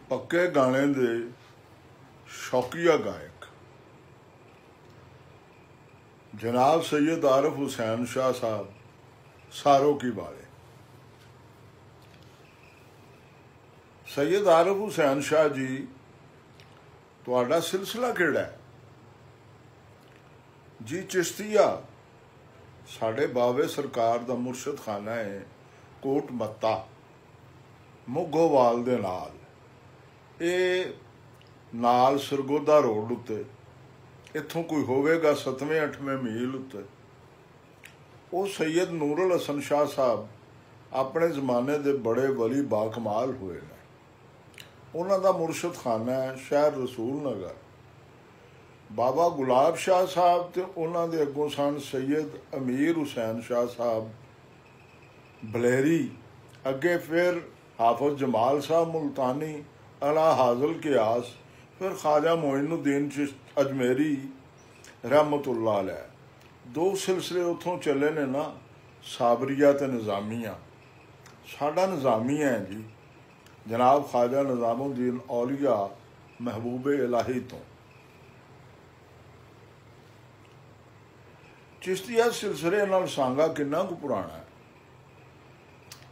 पक्के गाने दे शौकिया गायक जनाब सैयद आरिफ हुसैन शाह साहब सारोकी वाले। सैयद आरिफ हुसैन शाह जी तुहाडा सिलसिला किहड़ा है जी? चिश्तिया साडे बावे सरकार दा मुर्शद खाना है कोट मत्ता मोगोवाल दे नाल, नाल सरगोदा रोड उत्ते इत्थों कोई होवेगा 7वें-8वें मील उत्ते। वो सैयद नूरुल हसन शाह साहब अपने जमाने दे बड़े वली बाकमाल हुए ने। उन्हां दा मुर्शद खाना है शहर रसूल नगर। बाबा गुलाब शाह साहब ते उन्हां दे अगों सन सैयद अमीर हुसैन शाह साहब बलेरी, अगे फिर हाफिज जमाल साहब मुल्तानी, अला हाजल कियास, फिर ख्वाजा मोइनुद्दीन अजमेरी रहमतुल्लाह अलैह। 2 सिलसिले उतों चले ने ना, साबरिया ते निज़ामिया। साडा निज़ामिया है जी जनाब ख्वाजा निज़ामुद्दीन औलिया महबूबे इलाही तो। चिश्तिया सिलसिले नाल सांगा किन्ना कु पुराना है।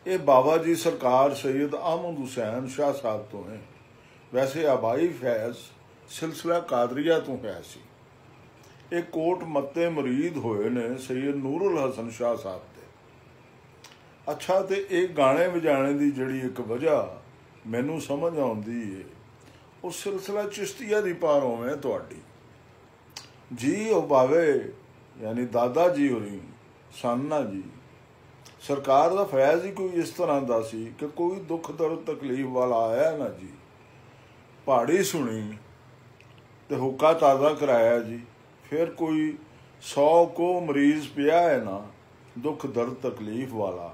ये बाबा जी सरकार सैयद अहमद हुसैन शाह साहब तो है। वैसे आबाई फैज़ सिलसिला कादरिया तो है सी। ये कोट मत्ते मरीद होए ने सैयद नूरुल हसन शाह साहब दे। अच्छा, तो ये गाने बजाने की जिहड़ी एक वजह मैनू समझ आउंदी है, वो सिलसिला चिश्तिया दी पार होवे तुहाडी जी। वो बावे यानी दादा जी होरी साना जी सरकार दा फैज़ ही कोई इस तरह दा सी कि कोई दुख दर्द तकलीफ वाला आया ना जी, पहाड़ी सुनी ते हुक्का ताज़ा कराया जी। फिर कोई 100 को मरीज पिया है ना दुख दर्द तकलीफ वाला,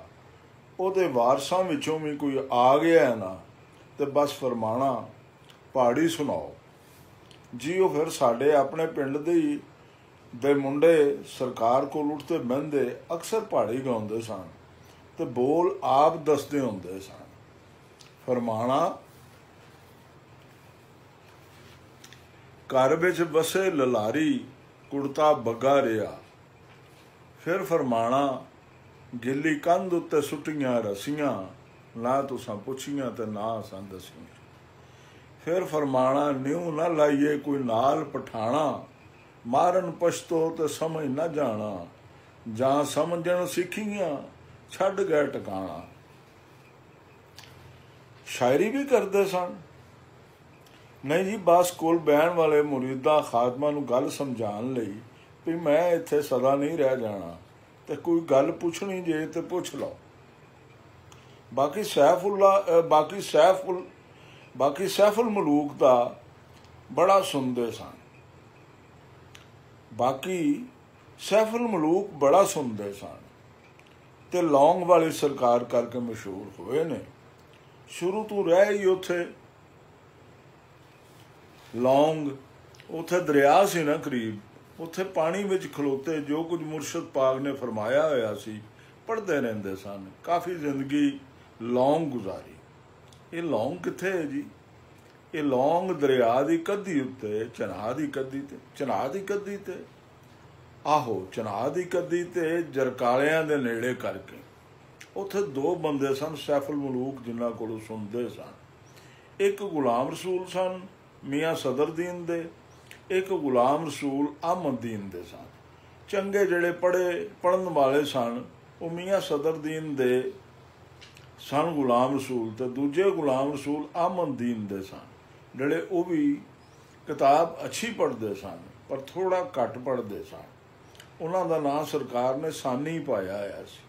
ਉਹਦੇ ਵਾਰਸਾਂ ਵਿੱਚੋਂ भी कोई आ गया है ना, तो बस फरमाना पहाड़ी सुनाओ जी। वो फिर साढ़े अपने पिंड दे मुंडे सरकार को उठते बहते अक्सर पहाड़ी गाते सन, तो बोल आप दसते होंदे सन। फरमाना घर विच बसे ललारी कुड़ता बग्गा रिया। फिर फरमाना गिली कंध उत्ते सुटियां रसियां, ना तुसां पुछियां ते ना असां दसियां। फिर फरमाना न्यू ना लाइए कोई नाल पठाना, मारन पछतो ते समझ ना जाना, जां समझण सिखियां छड़ गए टकाना। शायरी भी करते सन नहीं जी, बस कोल बहन वाले मुरीदा खादमा नूं गल समझाण लई भी मैं इत्थे सदा नहीं रह जाना, तो कोई गल पुछनी जे तो पुछ लो। बाकी सैफुल मलूक का बड़ा सुनते सन। ते लौंग वाली सरकार करके मशहूर हुए ने। शुरू तो रह ही उथे लौंग, उथे दरिया सी ना करीब, उत्थे पानी विच खलोते जो कुछ मुर्शद पाक ने फरमाया होया सी पढ़ते रहंदे सन। काफ़ी जिंदगी लौंग गुजारी। ये लौंग कित्थे है जी? ये लौंग दरिया की कद्दी उत्ते चनाह की कद्दी ते आहो चनाह की कद्दी ते जरकालियां दे नेड़े करके उत्थे 2 बंदे सन सैफुल मलूक जिन्हां कोलों सुनते सन। एक गुलाम रसूल सन मियाँ सदरदीन दे, एक गुलाम रसूल अहमददीन दे सन। चंगे जड़े पढ़न वाले सन वो मियाँ सदरदीन दे सन गुलाम रसूल, तो दूजे गुलाम रसूल अहमददीन दे सन जड़े वो भी किताब अच्छी पढ़ते सन पर थोड़ा घट पढ़ते सन। उन्हां दा नाम सरकार ने सानी पाया होया सी।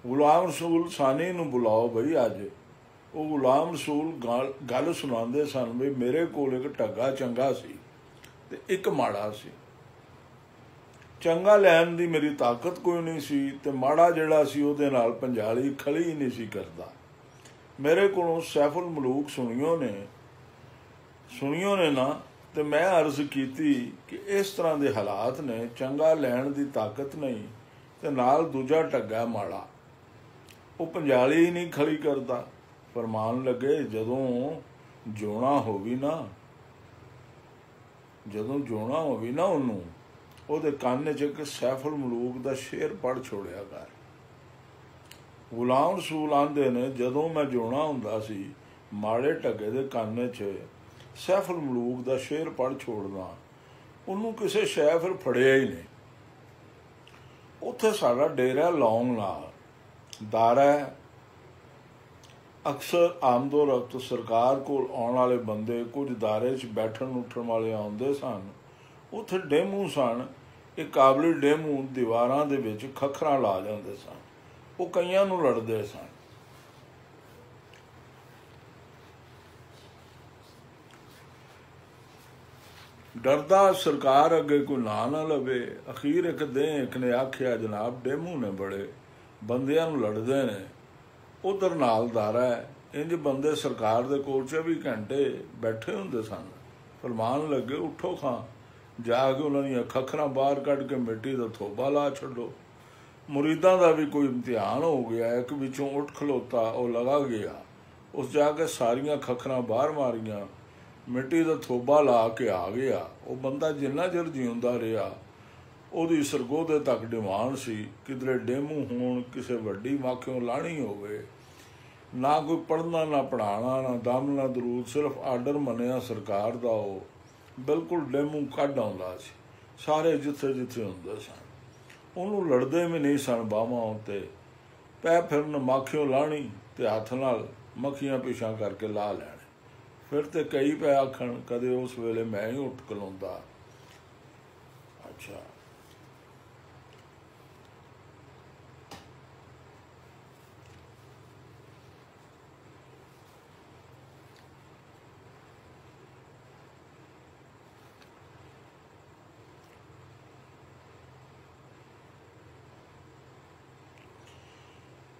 गुलाम रसूल सानी नूं बुलाओ बई अज। वो गुलाम रसूल गल सुनाते सन भी मेरे कोल एक ढग्गा चंगा सी ते एक माड़ा सी। चंगा लैन दी मेरी ताकत कोई नहीं सी, ते माड़ा जिहड़ा सी उहदे नाल पंजाली खली ही नहीं सी करदा। मेरे कोलों सैफुल मलूक सुनियो ने ना, तो मैं अर्ज की कि इस तरह के हालात ने, चंगा लैन की ताकत नहीं तो नाल दूजा ढग्गा माड़ा, वो पंजाली ही नहीं खड़ी करता। फरमान लगे जदों जोना होवी ना ਉਹਨੂੰ ਉਹਦੇ ਕੰਨ 'ਚ ਇੱਕ ਸੈਫੁਲ ਮਲੂਕ ਦਾ ਸ਼ੇਰ ਪੜ੍ਹ ਛੋੜਿਆ ਕਰ। ਗੁਲਾਮ ਰਸੂਲ ਆਂਦੇ ਨੇ ਜਦੋਂ ਮੈਂ ਜਿਉਣਾ ਹੁੰਦਾ ਸੀ ਮਾੜੇ ਢੱਗੇ ਦੇ ਕੰਨ 'ਚ ਸੈਫੁਲ ਮਲੂਕ ਦਾ ਸ਼ੇਰ ਪੜ੍ਹ ਛੋੜਦਾ, ਉਹਨੂੰ ਕਿਸੇ ਸ਼ੈ ਫਿਰ ਫੜਿਆ ਹੀ ਨਹੀਂ। ਉੱਥੇ ਸਾਡਾ ਡੇਰਾ ਲੌਂਗ ਨਾਲ ਦਾਰਾ ਅਕਸਰ ਆਮਦੋ ਰਫਤ ਸਰਕਾਰ ਕੋਲ ਆਉਣ ਵਾਲੇ ਬੰਦੇ ਕੁਝ ਦਾਰੇ 'ਚ ਬੈਠਣ ਉੱਠਣ ਵਾਲੇ ਆਉਂਦੇ ਸਨ। ਉੱਥੇ ਡੇਮੂ ਸਨ, ਇਹ ਕਾਬਲੀ ਡੇਮੂ ਦੀਵਾਰਾਂ ਦੇ ਵਿੱਚ ਖੱਖਰਾਂ ਲਾ ਜਾਂਦੇ ਸਨ। ਉਹ ਕਈਆਂ ਨੂੰ ਲੜਦੇ ਸਨ। ਡਰਦਾ ਸਰਕਾਰ ਅੱਗੇ ਕੋਈ ਨਾ ਲਵੇ। ਅਖੀਰ ਇੱਕ ਨੇ ਆਖਿਆ, ਜਨਾਬ ਡੇਮੂ ਨੇ ਬੜੇ ਬੰਦਿਆਂ ਨੂੰ ਲੜਦੇ ਨੇ, ਉਧਰ ਨਾਲ ਦਾਰਾ ਹੈ। ਇੰਝ ਬੰਦੇ ਸਰਕਾਰ ਦੇ ਕੋਲ 24 ਘੰਟੇ ਬੈਠੇ ਹੁੰਦੇ ਸਨ। ਫਰਮਾਨ ਲੱਗੇ, ਉੱਠੋ ਖਾਂ, ਜਾ ਕੇ ਉਹਨਾਂ ਦੀਆਂ ਖੱਖਰਾਂ ਬਾਹਰ ਕੱਢ ਕੇ ਮਿੱਟੀ ਦਾ ਥੋਬਾ ਲਾ ਛੱਡੋ। ਮੁਰੀਦਾਂ ਦਾ ਵੀ ਕੋਈ ਇਮਤਿਹਾਨ ਹੋ ਗਿਆ, ਇੱਕ ਵਿੱਚੋਂ ਉੱਠ ਖਲੋਤਾ, ਉਹ ਲਗਾ ਗਿਆ, ਉਸ ਜਾ ਕੇ ਸਾਰੀਆਂ ਖੱਖਰਾਂ ਬਾਹਰ ਮਾਰੀਆਂ, ਮਿੱਟੀ ਦਾ ਥੋਬਾ ਲਾ ਕੇ ਆ ਗਿਆ। ਉਹ ਬੰਦਾ ਜਿੰਨਾ ਚਿਰ ਜਿਉਂਦਾ ਰਿਹਾ ਉਹਦੀ ਸਰਗੋਧੇ ਤੱਕ ਡਿਮਾਂਡ ਸੀ ਕਿਧਰੇ ਡੇਮੂ ਹੋਣ, ਕਿਸੇ ਵੱਡੀ ਮਾਖਿਓਂ ਲਾਣੀ ਹੋਵੇ। ਨਾ ਕੋਈ ਪੜ੍ਹਨਾ, ਨਾ ਪੜ੍ਹਾਉਣਾ, ਨਾ ਦਮ, ਨਾ ਦਰੂਦ, ਸਿਰਫ ਆਰਡਰ ਮੰਨਿਆ ਸਰਕਾਰ ਦਾ। ਉਹ ਬਿਲਕੁਲ ਡੇਮੂ ਕੱਢ ਆਉਂਦਾ ਸੀ। ਸਾਰੇ ਜਿੱਥੇ ਜਿੱਥੇ ਹੁੰਦੇ ਸਨ ਉਹਨੂੰ ਲੜਦੇ ਵੀ ਨਹੀਂ ਸਨ। ਬਾਹਾਂ ਉੱਤੇ ਪੈ ਫਿਰਨ, ਮਾਖਿਓਂ ਲਾਣੀ ਅਤੇ ਹੱਥ ਨਾਲ ਮੱਖੀਆਂ ਪਿਛਾਂ ਕਰਕੇ ਲਾ ਲੈਣੇ। ਫਿਰ ਤੇ ਕਈ ਪੈ ਆਖਣ, ਕਦੇ ਉਸ ਵੇਲੇ ਮੈਂ ਹੀ ਉੱਠ ਖਲੋਂਦਾ। ਅੱਛਾ,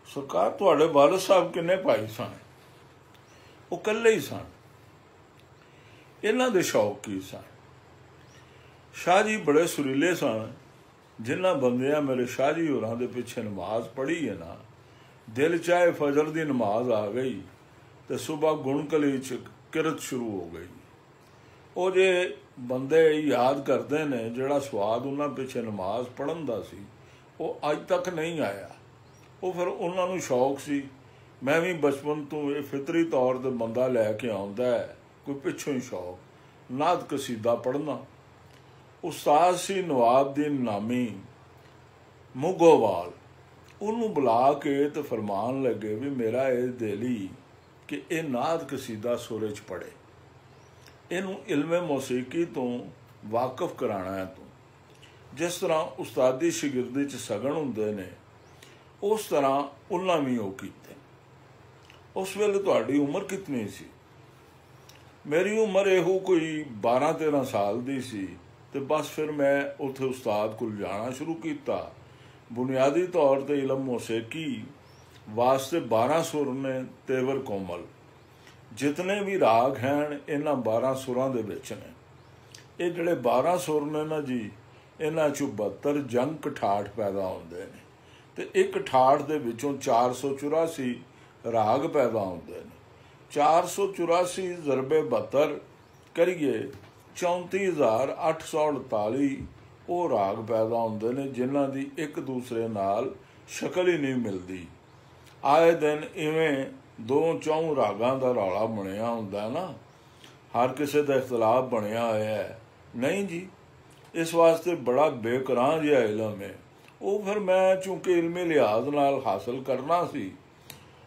ਸਰਕਾਰ ਤੁਹਾਡੇ ਵਾਲਦ ਸਾਹਿਬ ਕਿੰਨੇ ਭਾਈ ਸਨ? ਉਹ ਇਕੱਲੇ ਹੀ ਸਨ। ਇਹਨਾਂ ਦੇ ਸ਼ੌਕ ਕੀ ਸਨ? ਸ਼ਾਹ ਜੀ ਬੜੇ ਸੁਰੀਲੇ ਸਨ। ਜਿਨ੍ਹਾਂ ਬੰਦਿਆਂ ਮੇਰੇ ਸ਼ਾਹ ਜੀ ਹੋਰਾਂ ਦੇ ਪਿੱਛੇ ਨਮਾਜ਼ ਪੜ੍ਹੀ ਹੈ ਨਾ, ਦਿਲ ਚਾਹੇ ਫਜਰ ਦੀ ਨਮਾਜ਼ ਆ ਗਈ ਤੇ ਸੁਬਹ ਗੁਣਕਲੀ 'ਚ ਕਿਰਤ ਸ਼ੁਰੂ ਹੋ ਗਈ। ਉਹ ਜੇ ਬੰਦੇ ਯਾਦ ਕਰਦੇ ਨੇ ਜਿਹੜਾ ਸਵਾਦ ਉਹਨਾਂ ਪਿੱਛੇ ਨਮਾਜ਼ ਪੜ੍ਹਨ ਦਾ ਸੀ, ਉਹ ਅੱਜ ਤੱਕ ਨਹੀਂ ਆਇਆ। ਉਹ ਫਿਰ ਉਹਨਾਂ ਨੂੰ ਸ਼ੌਕ ਸੀ। ਮੈਂ ਵੀ ਬਚਪਨ ਤੋਂ ਇਹ ਫਿਤਰੀ ਤੌਰ 'ਤੇ ਬੰਦਾ ਲੈ ਕੇ ਆਉਂਦਾ ਹੈ, ਕੋਈ ਪਿੱਛੋਂ ਹੀ ਸ਼ੌਕ, ਨਾਤ ਕਸੀਦਾ ਪੜ੍ਹਨਾ। ਉਸਤਾਦ ਸੀ ਨਵਾਬਦੀਨ ਨਾਮੀ ਮੁਗੋਵਾਲ। ਉਹਨੂੰ ਬੁਲਾ ਕੇ ਤੇ ਫਰਮਾਨ ਲੱਗੇ ਵੀ ਮੇਰਾ ਇਹ ਦਿਲ ਹੀ ਕਿ ਇਹ ਨਾਤ ਕਸੀਦਾ ਸੁਰੇ 'ਚ ਪੜ੍ਹੇ, ਇਹਨੂੰ ਇਲਮੇ ਮੌਸੀਕੀ ਤੋਂ ਵਾਕਫ ਕਰਾਉਣਾ ਹੈ ਤੂੰ। ਜਿਸ ਤਰ੍ਹਾਂ ਉਸਤਾਦੀ ਸ਼ਾਗਿਰਦੀ 'ਚ ਸਗਨ ਹੁੰਦੇ ਨੇ, ਉਸ ਤਰ੍ਹਾਂ ਉਹਨਾਂ ਵੀ ਉਹ ਕੀਤੇ। ਉਸ ਵੇਲੇ ਤੁਹਾਡੀ ਉਮਰ ਕਿਤਨੀ ਸੀ? ਮੇਰੀ ਉਮਰ ਇਹੋ ਕੋਈ 12-13 ਸਾਲ ਦੀ ਸੀ। ਤੇ ਬਸ ਫਿਰ ਮੈਂ ਉੱਥੇ ਉਸਤਾਦ ਕੋਲ ਜਾਣਾ ਸ਼ੁਰੂ ਕੀਤਾ। ਬੁਨਿਆਦੀ ਤੌਰ 'ਤੇ ਇਲਮ ਮੌਸੀਕੀ ਵਾਸਤੇ 12 ਸੁਰ ਨੇ ਤੇਵਰ ਕੋਮਲ। ਜਿਤਨੇ ਵੀ ਰਾਗ ਹਨ ਇਹਨਾਂ 12 ਸੁਰਾਂ ਦੇ ਵਿੱਚ ਨੇ। ਇਹ ਜਿਹੜੇ 12 ਸੁਰ ਨੇ ਨਾ ਜੀ, ਇਹਨਾਂ 'ਚੋਂ 72 ਜੰਗ ਠਾਠ ਪੈਦਾ ਹੁੰਦੇ ਨੇ ਤੇ ਇੱਕ ਠਾਠ ਦੇ ਵਿੱਚੋਂ 484 ਰਾਗ ਪੈਦਾ ਹੁੰਦੇ ਨੇ। 484 ਜ਼ਰਬੇ 72 ਕਰੀਏ 34,848 ਉਹ ਰਾਗ ਪੈਦਾ ਹੁੰਦੇ ਨੇ ਜਿਨ੍ਹਾਂ ਦੀ ਇੱਕ ਦੂਸਰੇ ਨਾਲ ਸ਼ਕਲ ਹੀ ਨਹੀਂ ਮਿਲਦੀ। ਆਏ ਦਿਨ ਇਵੇਂ 2-4 ਰਾਗਾਂ ਦਾ ਰੌਲਾ ਬਣਿਆ ਹੁੰਦਾ ਨਾ, ਹਰ ਕਿਸੇ ਦਾ ਇਖਤਲਾਫ ਬਣਿਆ ਹੋਇਆ ਹੈ। ਨਹੀਂ ਜੀ, ਇਸ ਵਾਸਤੇ ਬੜਾ ਬੇਕਰਾਂ ਜਿਹਾ ਇਲਮ ਹੈ। ਉਹ ਫਿਰ ਮੈਂ ਚੂੰਕਿ ਇਲਮੀ ਲਿਹਾਜ਼ ਨਾਲ ਹਾਸਲ ਕਰਨਾ ਸੀ,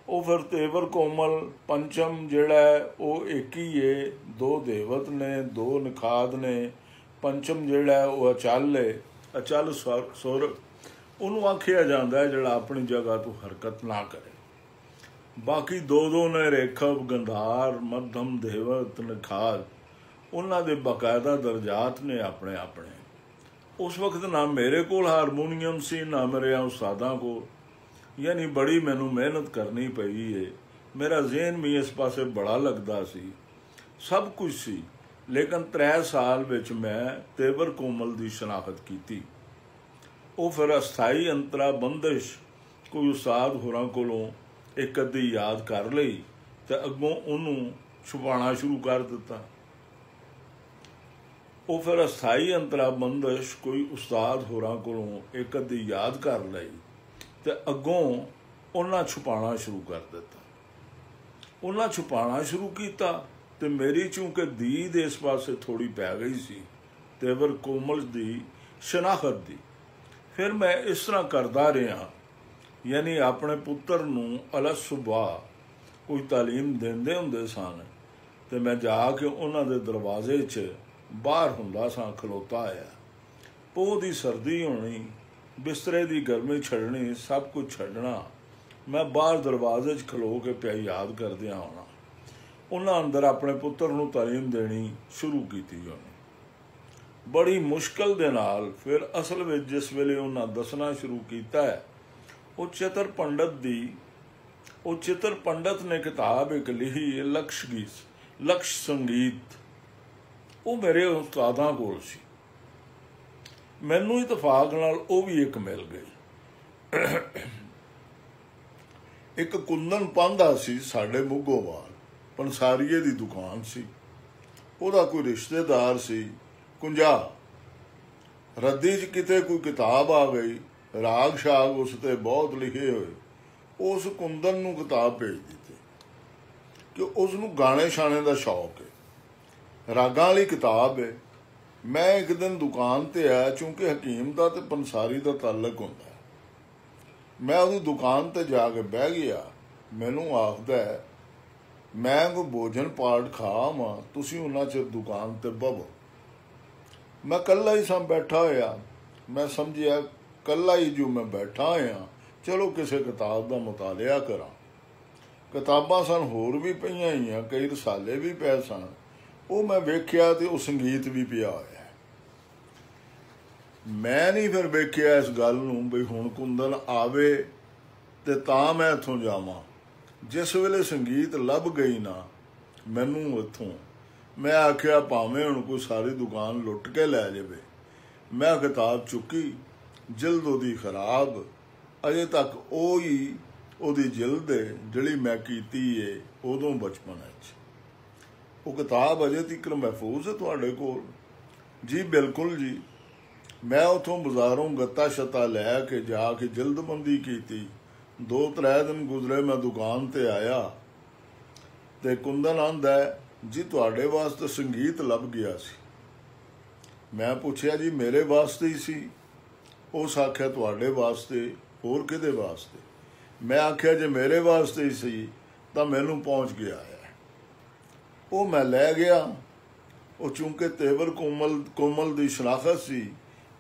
ਉਹ ਫਿਰ ਤੇਵਰ ਕੋਮਲ ਪੰਚਮ ਜਿਹੜਾ ਹੈ ਉਹ ਇੱਕ ਹੀ ਹੈ। 2 ਦੇਵਤ ਨੇ, 2 ਨਿਖਾਦ ਨੇ। ਪੰਚਮ ਜਿਹੜਾ ਹੈ ਉਹ ਅਚਲ ਹੈ, ਅਚਲ ਸੁਰ ਉਹਨੂੰ ਆਖਿਆ ਜਾਂਦਾ ਹੈ ਜਿਹੜਾ ਆਪਣੀ ਜਗ੍ਹਾ ਤੋਂ ਹਰਕਤ ਨਾ ਕਰੇ। ਬਾਕੀ 2-2 ਨੇ ਰੇਖਵ, ਗੰਧਾਰ, ਮੱਧਮ, ਦੇਵਤ, ਨਿਖਾਦ। ਉਹਨਾਂ ਦੇ ਬਾਕਾਇਦਾ ਦਰਜਾਤ ਨੇ ਆਪਣੇ ਆਪਣੇ। ਉਸ ਵਕਤ ਨਾ ਮੇਰੇ ਕੋਲ ਹਾਰਮੋਨੀਅਮ ਸੀ, ਨਾ ਮੇਰੇ ਉਸਤਾਦਾਂ ਕੋਲ। ਯਾਨੀ ਬੜੀ ਮੈਨੂੰ ਮਿਹਨਤ ਕਰਨੀ ਪਈ ਹੈ। ਮੇਰਾ ਜ਼ਿਹਨ ਵੀ ਇਸ ਪਾਸੇ ਬੜਾ ਲੱਗਦਾ ਸੀ। ਸਭ ਕੁਝ ਸੀ, ਲੇਕਿਨ 3 ਸਾਲ ਵਿੱਚ ਮੈਂ ਤੇਵਰ ਕੋਮਲ ਦੀ ਸ਼ਨਾਖਤ ਕੀਤੀ। ਉਹ ਫਿਰ ਅਸਥਾਈ ਅੰਤਰਾ ਬੰਦਿਸ਼ ਕੋਈ ਉਸਤਾਦ ਹੋਰਾਂ ਕੋਲੋਂ ਇੱਕ ਅੱਧੀ ਯਾਦ ਕਰ ਲਈ ਤੇ ਅੱਗੋਂ ਉਹਨੂੰ ਛੁਪਾਉਣਾ ਸ਼ੁਰੂ ਕਰ ਦਿੱਤਾ। ਉਹ ਫਿਰ ਅਸਥਾਈ ਅੰਤਰਾ ਬੰਦਸ਼ ਕੋਈ ਉਸਤਾਦ ਹੋਰਾਂ ਕੋਲੋਂ ਇੱਕ ਅੱਧੀ ਯਾਦ ਕਰ ਲਈ ਤੇ ਅੱਗੋਂ ਉਹਨਾਂ ਛੁਪਾਉਣਾ ਸ਼ੁਰੂ ਕਰ ਦਿੱਤਾ। ਉਹਨਾਂ ਛੁਪਾਉਣਾ ਸ਼ੁਰੂ ਕੀਤਾ ਤੇ ਮੇਰੀ ਚੂੰਕਿ ਦੀਦ ਇਸ ਪਾਸੇ ਥੋੜ੍ਹੀ ਪੈ ਗਈ ਸੀ ਤੇਵਰ ਕੋਮਲ ਦੀ ਸ਼ਨਾਖਤ ਦੀ, ਫਿਰ ਮੈਂ ਇਸ ਤਰ੍ਹਾਂ ਕਰਦਾ ਰਿਹਾ। ਯਾਨੀ ਆਪਣੇ ਪੁੱਤਰ ਨੂੰ ਅਲੱਗ ਸੁਭਾਅ ਕੋਈ ਤਾਲੀਮ ਦਿੰਦੇ ਹੁੰਦੇ ਸਨ ਤੇ ਮੈਂ ਜਾ ਕੇ ਉਹਨਾਂ ਦੇ ਦਰਵਾਜ਼ੇ 'ਚ ਬਾਹਰ ਹੁੰਦਾ ਸਾਂ ਖਲੋਤਾ ਆਇਆ। ਪੋਹ ਦੀ ਸਰਦੀ ਹੋਣੀ, ਬਿਸਤਰੇ ਦੀ ਗਰਮੀ ਛੱਡਣੀ, ਸਭ ਕੁਝ ਛੱਡਣਾ। ਮੈਂ ਬਾਹਰ ਦਰਵਾਜ਼ੇ 'ਚ ਖਲੋ ਕੇ ਪਿਆ ਯਾਦ ਕਰਦਿਆਂ ਆਉਣਾ। ਉਹਨਾਂ ਅੰਦਰ ਆਪਣੇ ਪੁੱਤਰ ਨੂੰ ਤਾਲੀਮ ਦੇਣੀ ਸ਼ੁਰੂ ਕੀਤੀ ਉਹਨੇ ਬੜੀ ਮੁਸ਼ਕਲ ਦੇ ਨਾਲ। ਫਿਰ ਅਸਲ ਵਿੱਚ ਜਿਸ ਵੇਲੇ ਉਹਨਾਂ ਦੱਸਣਾ ਸ਼ੁਰੂ ਕੀਤਾ ਹੈ, ਉਹ ਚਿੱਤਰ ਪੰਡਤ ਨੇ ਕਿਤਾਬ ਇੱਕ ਲਿਖੀ ਲਕਸ਼ ਸੰਗੀਤ। ਉਹ ਮੇਰੇ ਉਸਤਾਦਾਂ ਕੋਲ ਸੀ। ਮੈਨੂੰ ਇਤਫਾਕ ਨਾਲ ਉਹ ਵੀ ਇੱਕ ਮਿਲ ਗਈ। ਇੱਕ ਕੁੰਦਨ ਪਾਂਧਾ ਸੀ ਸਾਡੇ ਮੁੱਗੋਵਾਲ, ਪੰਸਾਰੀਏ ਦੀ ਦੁਕਾਨ ਸੀ। ਉਹਦਾ ਕੋਈ ਰਿਸ਼ਤੇਦਾਰ ਸੀ ਕੁੰਜਾ। ਰੱਦੀ 'ਚ ਕਿਤੇ ਕੋਈ ਕਿਤਾਬ ਆ ਗਈ, ਰਾਗ ਸ਼ਾਗ ਉਸ 'ਤੇ ਬਹੁਤ ਲਿਖੇ ਹੋਏ। ਉਸ ਕੁੰਦਨ ਨੂੰ ਕਿਤਾਬ ਭੇਜ ਦਿੱਤੀ ਕਿ ਉਸ ਨੂੰ ਗਾਣੇ ਸ਼ਾਣੇ ਦਾ ਸ਼ੌਕ ਹੈ, ਰਾਗਾਂ ਵਾਲੀ ਕਿਤਾਬ ਹੈ। ਮੈਂ ਇੱਕ ਦਿਨ ਦੁਕਾਨ 'ਤੇ ਆਇਆ, ਚੂੰਕਿ ਹਕੀਮ ਦਾ ਤੇ ਪੰਸਾਰੀ ਦਾ ਤਾਲੁਕ ਹੁੰਦਾ। ਮੈਂ ਉਹਦੀ ਦੁਕਾਨ 'ਤੇ ਜਾ ਕੇ ਬਹਿ ਗਿਆ। ਮੈਨੂੰ ਆਖਦਾ, ਮੈਂ ਕੋਈ ਭੋਜਨ ਪਾਠ ਖਾ ਆਵਾਂ, ਤੁਸੀਂ ਉਹਨਾਂ 'ਚ ਦੁਕਾਨ 'ਤੇ ਬਵੋ। ਮੈਂ ਇਕੱਲਾ ਹੀ ਸਾਂ ਬੈਠਾ ਹੋਇਆ। ਮੈਂ ਸਮਝਿਆ ਇਕੱਲਾ ਹੀ ਜੋ ਮੈਂ ਬੈਠਾ ਹੋਇਆ, ਚਲੋ ਕਿਸੇ ਕਿਤਾਬ ਦਾ ਮੁਤਾਲਿਆ ਕਰਾਂ। ਕਿਤਾਬਾਂ ਸਨ ਹੋਰ ਵੀ ਪਈਆਂ ਹੋਈਆਂ, ਕਈ ਰਸਾਲੇ ਵੀ ਪਏ ਸਨ। ਉਹ ਮੈਂ ਵੇਖਿਆ ਤੇ ਉਹ ਸੰਗੀਤ ਵੀ ਪਿਆ ਹੋਇਆ। ਮੈਂ ਨਹੀਂ ਫਿਰ ਵੇਖਿਆ ਇਸ ਗੱਲ ਨੂੰ ਬਈ ਹੁਣ ਕੁੰਦਨ ਆਵੇ ਤੇ ਤਾਂ ਮੈਂ ਇੱਥੋਂ ਜਾਵਾਂ। ਜਿਸ ਵੇਲੇ ਸੰਗੀਤ ਲੱਭ ਗਈ ਨਾ ਮੈਨੂੰ ਇੱਥੋਂ, ਮੈਂ ਆਖਿਆ ਭਾਵੇਂ ਹੁਣ ਕੋਈ ਸਾਰੀ ਦੁਕਾਨ ਲੁੱਟ ਕੇ ਲੈ ਜਾਵੇ। ਮੈਂ ਕਿਤਾਬ ਚੁੱਕੀ, ਜਿਲਦ ਉਹਦੀ ਖਰਾਬ, ਅਜੇ ਤੱਕ ਉਹਦੀ ਜਿਲਦ ਜਿਹੜੀ ਮੈਂ ਕੀਤੀ ਏ ਉਦੋਂ ਬਚਪਨ ਵਿੱਚ। ਉਹ ਕਿਤਾਬ ਅਜੇ ਤੱਕ ਮਹਿਫੂਜ਼ ਹੈ ਤੁਹਾਡੇ ਕੋਲ? ਜੀ ਬਿਲਕੁਲ ਜੀ। ਮੈਂ ਉੱਥੋਂ ਬਾਜ਼ਾਰੋਂ ਗੱਤਾ ਸ਼ਤਾ ਲੈ ਕੇ ਜਾ ਕੇ ਜਲਦਬੰਦੀ ਕੀਤੀ। 2-3 ਦਿਨ ਗੁਜ਼ਰੇ, ਮੈਂ ਦੁਕਾਨ 'ਤੇ ਆਇਆ ਤੇ ਕੁੰਦਨ ਆਂਦਾ, ਜੀ ਤੁਹਾਡੇ ਵਾਸਤੇ ਸੰਗੀਤ ਲੱਭ ਗਿਆ ਸੀ। ਮੈਂ ਪੁੱਛਿਆ, ਜੀ ਮੇਰੇ ਵਾਸਤੇ ਹੀ ਸੀ? ਉਸ ਆਖਿਆ ਤੁਹਾਡੇ ਵਾਸਤੇ, ਹੋਰ ਕਿਹਦੇ ਵਾਸਤੇ? ਮੈਂ ਆਖਿਆ ਜੇ ਮੇਰੇ ਵਾਸਤੇ ਹੀ ਸੀ ਤਾਂ ਮੈਨੂੰ ਪਹੁੰਚ ਗਿਆ ਹੈ। ਉਹ ਮੈਂ ਲੈ ਗਿਆ। ਉਹ ਚੂੰਕਿ ਤੇਵਰ ਕੋਮਲ ਦੀ ਸ਼ਨਾਖਤ ਸੀ,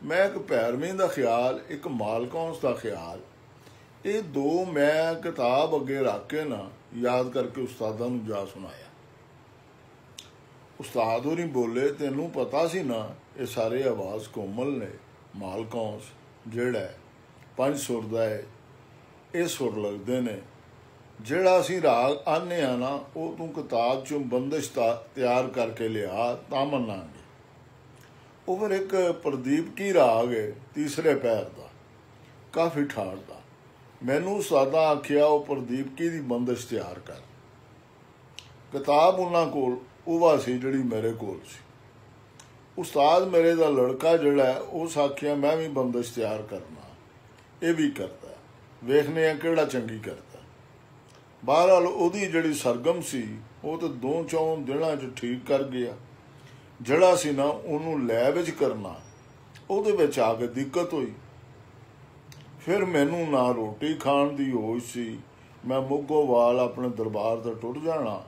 ਮੈਂ ਇੱਕ ਭੈਰਵੀਂ ਦਾ ਖਿਆਲ, ਇੱਕ ਮਾਲਕੌਂਸ ਦਾ ਖਿਆਲ, ਇਹ ਦੋ ਮੈਂ ਕਿਤਾਬ ਅੱਗੇ ਰੱਖ ਕੇ ਨਾ ਯਾਦ ਕਰਕੇ ਉਸਤਾਦਾਂ ਨੂੰ ਜਾ ਸੁਣਾਇਆ। ਉਸਤਾਦ ਹੋਰੀ ਬੋਲੇ, ਤੈਨੂੰ ਪਤਾ ਸੀ ਨਾ ਇਹ ਸਾਰੇ ਆਵਾਜ਼ ਕੋਮਲ ਨੇ। ਮਾਲਕੌਂਸ ਜਿਹੜਾ 5 ਸੁਰ ਦਾ ਹੈ, ਇਹ ਸੁਰ ਲੱਗਦੇ ਨੇ। ਜਿਹੜਾ ਅਸੀਂ ਰਾਗ ਆਨੇ ਆ ਨਾ, ਉਹ ਤੂੰ ਕਿਤਾਬ 'ਚੋਂ ਬੰਦਿਸ਼ ਤਿਆਰ ਕਰਕੇ ਲਿਆ ਤਾਂ ਮੰਨਾਂਗੇ। ਉਹ ਫਿਰ ਇੱਕ ਪ੍ਰਦੀਪ ਕੀ ਰਾਗ ਹੈ, ਤੀਸਰੇ ਪੈਰ ਦਾ, ਕਾਫੀ ਠਾੜ ਦਾ। ਮੈਨੂੰ ਉਸਤਾਦਾਂ ਆਖਿਆ ਉਹ ਪ੍ਰਦੀਪ ਕੀ ਦੀ ਬੰਦਿਸ਼ ਤਿਆਰ ਕਰ। ਕਿਤਾਬ ਉਹਨਾਂ ਕੋਲ ਉਹ ਸੀ ਜਿਹੜੀ ਮੇਰੇ ਕੋਲ ਸੀ। ਉਸਤਾਦ ਮੇਰੇ ਦਾ ਲੜਕਾ ਜਿਹੜਾ ਹੈ, ਉਸ ਆਖਿਆ ਮੈਂ ਵੀ ਬੰਦਿਸ਼ ਤਿਆਰ ਕਰਨਾ। ਇਹ ਵੀ ਕਰਦਾ, ਵੇਖਨੇ ਆ ਕਿਹੜਾ ਚੰਗੀ ਕਰਦਾ। ਬਹਰਹਾਲ ਉਹਦੀ ਜਿਹੜੀ ਸਰਗਮ ਸੀ ਉਹ ਤਾਂ 2-4 ਦਿਨਾਂ 'ਚ ਠੀਕ ਕਰ ਗਿਆ। ਜਿਹੜਾ ਸੀ ਨਾ ਉਹਨੂੰ ਲੈ ਵਿੱਚ ਕਰਨਾ, ਉਹਦੇ ਵਿੱਚ ਆ ਕੇ ਦਿੱਕਤ ਹੋਈ। ਫਿਰ ਮੈਨੂੰ ਨਾ ਰੋਟੀ ਖਾਣ ਦੀ ਹੋਸ਼ ਸੀ। ਮੈਂ ਮੁੱਗੋਵਾਲ ਆਪਣੇ ਦਰਬਾਰ ਤੋਂ ਟੁੱਟ ਜਾਣਾ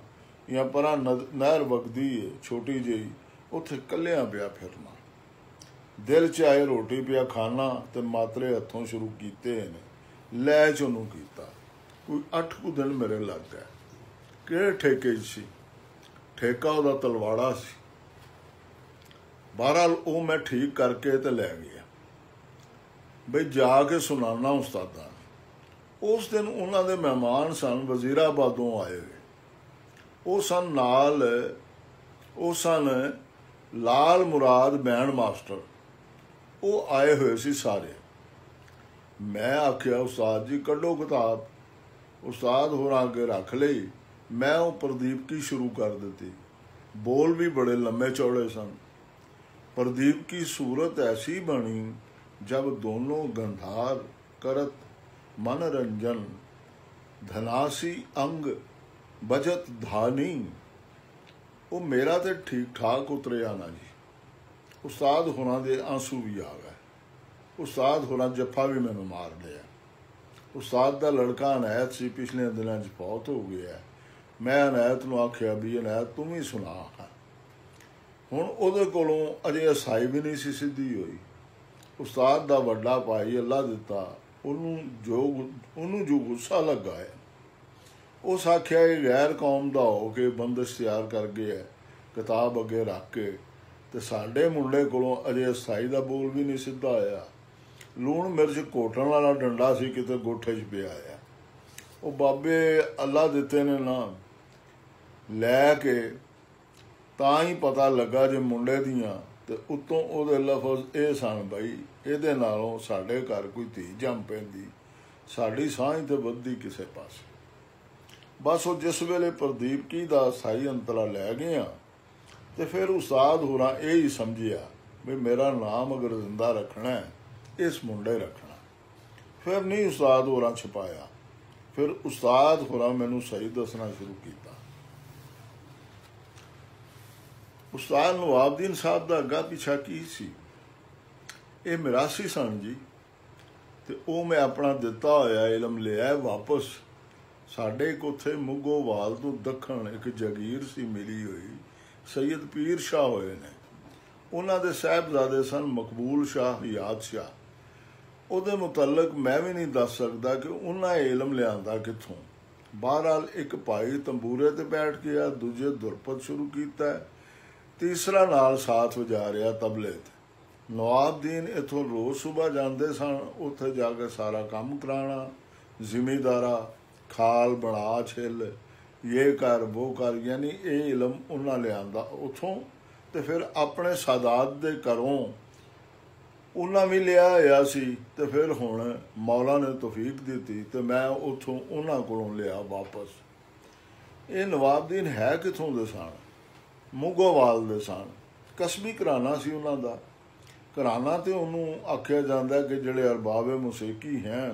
ਜਾਂ ਪਰਾਂ ਨਹਿਰ ਵਗਦੀ ਏ ਛੋਟੀ ਜਿਹੀ, ਉੱਥੇ ਇਕੱਲਿਆਂ ਪਿਆ ਫਿਰਨਾ। ਦਿਲ 'ਚ ਆਏ ਰੋਟੀ ਪਿਆ ਖਾਣਾ ਤੇ ਮਾਤਰੇ ਹੱਥੋਂ ਸ਼ੁਰੂ ਕੀਤੇ ਨੇ, ਲੈ 'ਚ ਉਹਨੂੰ ਕੀਤਾ। ਕੋਈ 8 ਕੁ ਦਿਨ ਮੇਰੇ ਲੱਗ ਗਏ। ਕਿਹੜੇ ਠੇਕੇ 'ਚ ਸੀ? ਠੇਕਾ ਉਹਦਾ ਤਲਵਾੜਾ ਸੀ। ਬਹਰਹਾਲ ਉਹ ਮੈਂ ਠੀਕ ਕਰਕੇ ਤੇ ਲੈ ਗਿਆ ਬਈ ਜਾ ਕੇ ਸੁਣਾਉਣਾ ਉਸਤਾਦਾਂ ਨੂੰ। ਉਸ ਦਿਨ ਉਹਨਾਂ ਦੇ ਮਹਿਮਾਨ ਸਨ, ਵਜ਼ੀਰਾਬਾਦੋਂ ਆਏ ਹੋਏ। ਉਹ ਸਨ ਲਾਲ ਮੁਰਾਦ ਬੈਂਡ ਮਾਸਟਰ। ਉਹ ਆਏ ਹੋਏ ਸੀ ਸਾਰੇ। ਮੈਂ ਆਖਿਆ, ਉਸਤਾਦ ਜੀ ਕੱਢੋ ਕਿਤਾਬ। ਉਸਤਾਦ ਹੋਰਾਂ ਅੱਗੇ ਰੱਖ ਲਈ मैं वो प्रदीप की शुरू कर दी। बोल भी बड़े लंबे चौड़े सन। प्रदीप की सूरत ऐसी बनी जब दोनों गंधार करत मनरंजन धनासी अंग बजत धानी। वो मेरा तो ठीक ठाक उतरिया ना जी। उस्ताद होना दे आंसू भी आ गए। उस्ताद होना जफा भी मैनू मार लिया। उस्ताद का लड़का अनायत सी, पिछले दिनों बहुत हो गया है। मैं अनायत नूं आख्या भी अनायत तू भी सुना। हुण उहदे कोलों अजे असाई भी नहीं सी सिद्धी हुई। उस्ताद दा वड्डा भाई अल्लाह दिता उन्होंने जो गुस्सा लगा है उस आख्या गैर कौम का हो के बंदिश तैयार कर गया किताब अगे रख के, तो साडे मुंडे कोलों अजे असाई का बोल भी नहीं सीधा आया। लूण मिर्च घोटण वाला डंडा सी किते गोठे च पिया है। वो बाबे अल्लाह दिते ने ना लैके तां ही पता लगा जे मुंडे दियां, ते उत्तों उहदे लफज ये सन बई इहदे नालों साडे घर कोई धी जम पैंदी, साडी साँझ ते वधदी किसे पासे। बस वो जिस वेले प्रदीप की दा साई अंतरा लै गया तो फिर उस्ताद होरां ये ही समझिया भी मेरा नाम अगर जिंदा रखना है इस मुंडे रखना। फिर नहीं उस्ताद होरां छपाया। फिर उस्ताद होरां मैनू सही दसना शुरू किया। उस्ताद नवाबुद्दीन साहब का अग्गा पिछा की सी, ये मिरासी सन जी। तो वो मैं अपना दिता होया इलम लिया वापस। साडे एक उत्थे मुगोवाल तो दखण एक जगीर सी मिली हुई, सैयद पीर शाह होए ने। उन्हां दे साहिबजादे सन मकबूल शाह याद शाह। उहदे मुतलक मैं भी नहीं दस सकदा कि उन्हां इलम लियांदा कित्थों। बहरहाल एक भाई तंबूरे ते बैठ गया, दूजे दुरपत शुरू कीता है, तीसरा नाल साथ वजा रहा तबले ते। नवाबुद्दीन इत्थों रोज़ सुबह जाते सन, उत्थे जाके सारा काम कराना, जिमीदारा खाल बना छिल ये कर वो कर, यानी ये इलम उन्हें लिया उतों। तो फिर अपने सादात दे घरों उन्हें भी लिया होया सी। तो फिर हुण मौला ने तौफीक दी तो मैं उतों उन्होंने कोलों लिया वापस। ये नवाबुद्दीन है कितों दे सन? मुगोवाल दे सन। कस्बी घराना सी उन्हों का। घराना तो उन्होंने आख्या जाता कि जिहड़े अरबाब मुसीकी हैं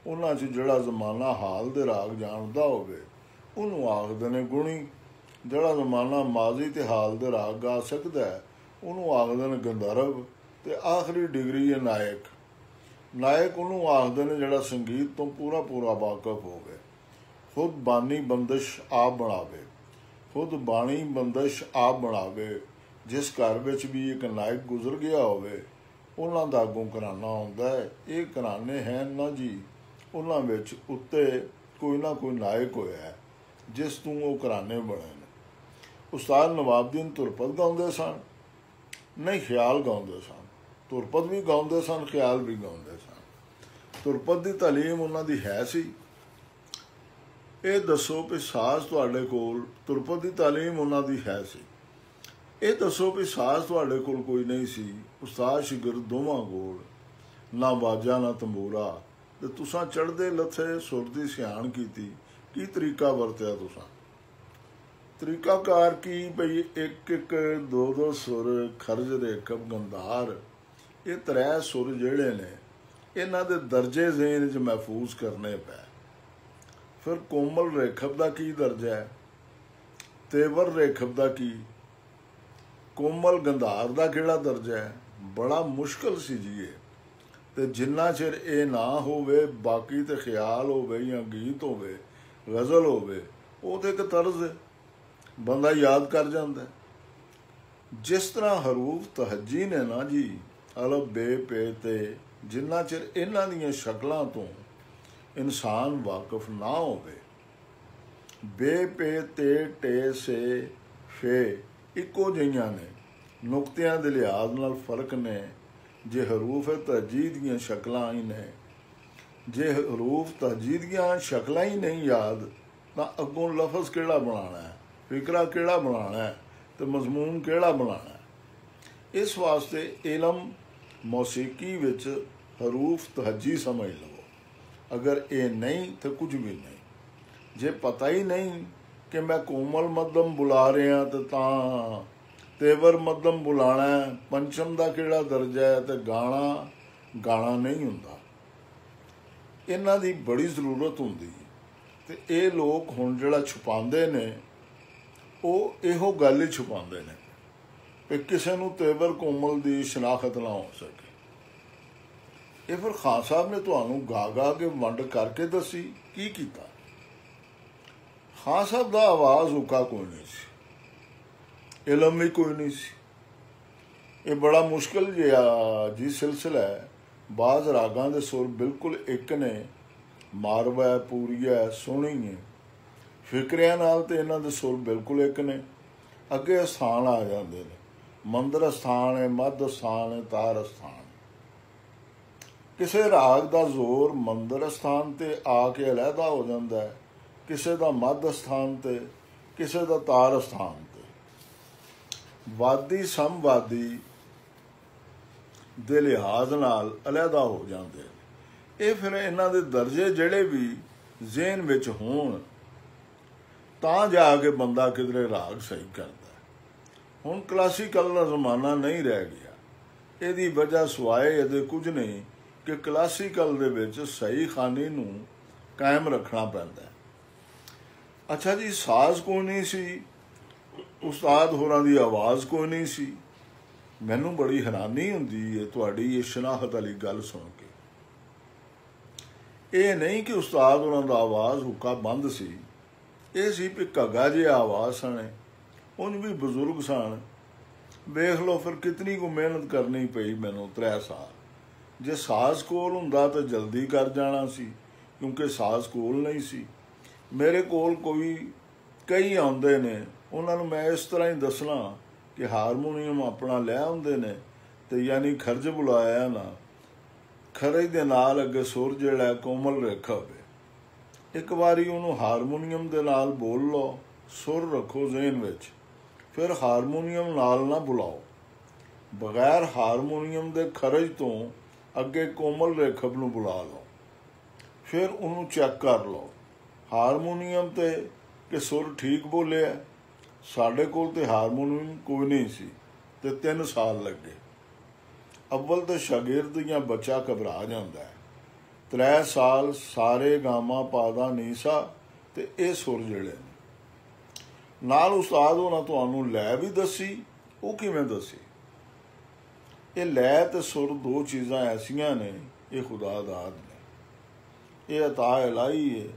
उन्हां च जिहड़ा जमाना हाल दे राग जानदा होवे उन्होंने आखदे ने गुणी, जिहड़ा जमाना माजी ते हाल दे राग गा सकदा है उन्होंने आखदे ने गंधर्व, ते आखिरी डिग्री है नायक। नायक उन्होंने आखदे ने जिहड़ा संगीत तो पूरा पूरा वाकफ होवे, खुद बानी बंदिश आप बनावे, खुद बाणी बंदिश आप बनावे। जिस घर विच भी एक नायक गुजर गया होवे उन्हां दा अगों घराना आउंदा है। ये घराने हैं ना जी, उन्हां विच उत्ते कोई ना कोई नायक होया है जिस तों वो घराने बने ने। उस्ताद नवाबुद्दीन तुरपत गाउंदे सन, नहीं ख्याल गाउंदे सन। तुरपत भी गाउंदे सन, ख्याल भी गाउंदे सन। तुरपत की तालीम उन्हां दी है सी। ये दसो भी साज तुहाडे कोल, तुरपत की तालीम उन्हां दी है सी। ये दसो भी साज तुहाडे कोल कोई नहीं सी। उस्ताद शिगिरद दोवां कोल ना बाजा ना तंबूरा, ते तुसां चढ़दे लथे सुर दी सियाण की तरीका वरत्या तुसां? तरीकाकार की बई एक एक दो दो सुर खरज रेखब गंधार, ये त्रै सुर जिहड़े ने इन्हां दे दर्जे ज़हन च महफूज करने पै। फिर कोमल रेखब का की दर्जा है, तेवर रेखब का की, कोमल गंधार का किहड़ा दर्जा है? बड़ा मुश्किल सी जी ये। ते जिन्ना चिर ये ना होवे बाकी ते ख्याल होवे या गीत होवे गज़ल होवे वो तो एक तर्ज है, बंदा याद कर जाता है। जिस तरह हरूफ तहजी ने ना जी अलफ बे पे ते, जिन्ना चिर इन्हां दियां शक्लां तो इंसान वाकफ ना होवे, बे पे ते टे से फे इको जिहियां ने, नुकतियां दे लिहाज नाल फर्क ने। जे हरूफ तहजी दियां शक्लां ही ने, जे हरूफ तहजी दियां शक्लां ही नहीं याद तो अगों लफज किहड़ा बनाना है, फिकरा किहड़ा बनाना है, तो मजमून किहड़ा बनाना है। इस वास्ते इलम मौसीकी विच हरूफ तहजी समझ लो। अगर ये नहीं तो कुछ भी नहीं। जे पता ही नहीं कि मैं कोमल मध्यम बुला रहा तो तेवर मध्यम बुलाना है, पंचम का किहड़ा दर्जा है तो गाना गाना नहीं हुंदा। इन्हां दी बड़ी जरूरत हुंदी है। ते ये लोग हुण जिहड़ा छुपांदे ने ਉਹ ਇਹੋ ਗੱਲ ਹੀ छुपांदे ने कि किसी नूं तेवर कोमल की शनाखत ना हो सके। ये फिर खान साहब ने तुहानूं गा गा के वंड करके दसी की कीता। खान साहब का आवाज़ उका कोई नहीं सी, इलम भी कोई नहीं सी। ये बड़ा मुश्किल जिहा जी सिलसिला है। बाज़ रागां दे सुर बिल्कुल एक ने, मारवा है, पूरी है, सोहनी है। फिक्रिया नाल ते इन्हां दे सुर बिल्कुल एक ने। अगे स्थान आ जाते हैं, मंदर स्थान है, मध्य स्थान है, तार स्थान। किसी राग का जोर मंदर स्थान ते आके अलहदा हो जाता है, किसी का मध्य स्थान ते, किसी का तार स्थान ते। वादी समवादी दे लिहाज नाल अलहदा हो जाते हैं। ये फिर इन्हां दे दर्जे जिहड़े भी ज़हन विच होण तां जाके बंदा किधरे राग सही करता है। हुण क्लासीकल का जमाना नहीं रह गया। इहदी वजह सिवाए इहदे कुछ नहीं कि क्लासीकल दे विच सही खानी नूं कायम रखना पैंदा है। अच्छा जी, साज कोई नहीं सी, उस्ताद होरां दी आवाज़ कोई नहीं सी। मैनूं बड़ी हैरानी हुंदी है तुहाडी ये शनाखत वाली गल सुन के। ये नहीं कि उस्ताद होरां दा आवाज़ हुक्का बंद सी, ये सी भी घग्गा जिहा आवाज़ सने, उंज भी बजुर्ग सन। वेख लो फिर कितनी को मेहनत करनी पई मैनूं 3 साल। जे साज कोल हुंदा तो जल्दी कर जाना सी, क्योंकि साज कोल नहीं सी। मेरे कोल कोई कई आउंदे ने, उन्हां नूं मैं इस तरह ही दसना कि हारमोनीयम अपना लै आउंदे ने ते यानी खर्ज बुलाया ना, खरज दे नाल अगे सुर जिहड़ा कोमल रेखा होवे। एक बारी उन्होंने हारमोनीयम दे नाल बोल लो, सुर रखो ज़हन विच, फिर हारमोनीयम नाल ना बुलाओ। बगैर हारमोनीयम दे खरज तो अगे कोमल रेखब नूं बुला लो, फिर उन्होंने चैक कर लो हारमोनीयम ते कि सुर ठीक बोलिया। साडे कोल ते हारमोनीयम कोई नहीं सी ते 3 साल लगे। अव्वल तो शागिर्द या बच्चा घबरा जाता है। 3 साल सारे गामा पादा नीसा ते ये सुर जिहड़े नाल उस्ताद होना तुहानूं लै भी दसी। वो किवें दसी? ये लै ते सुर 2 चीज़ां ऐसियां ने, ये खुदा दाद ने, ये अता इलाही है।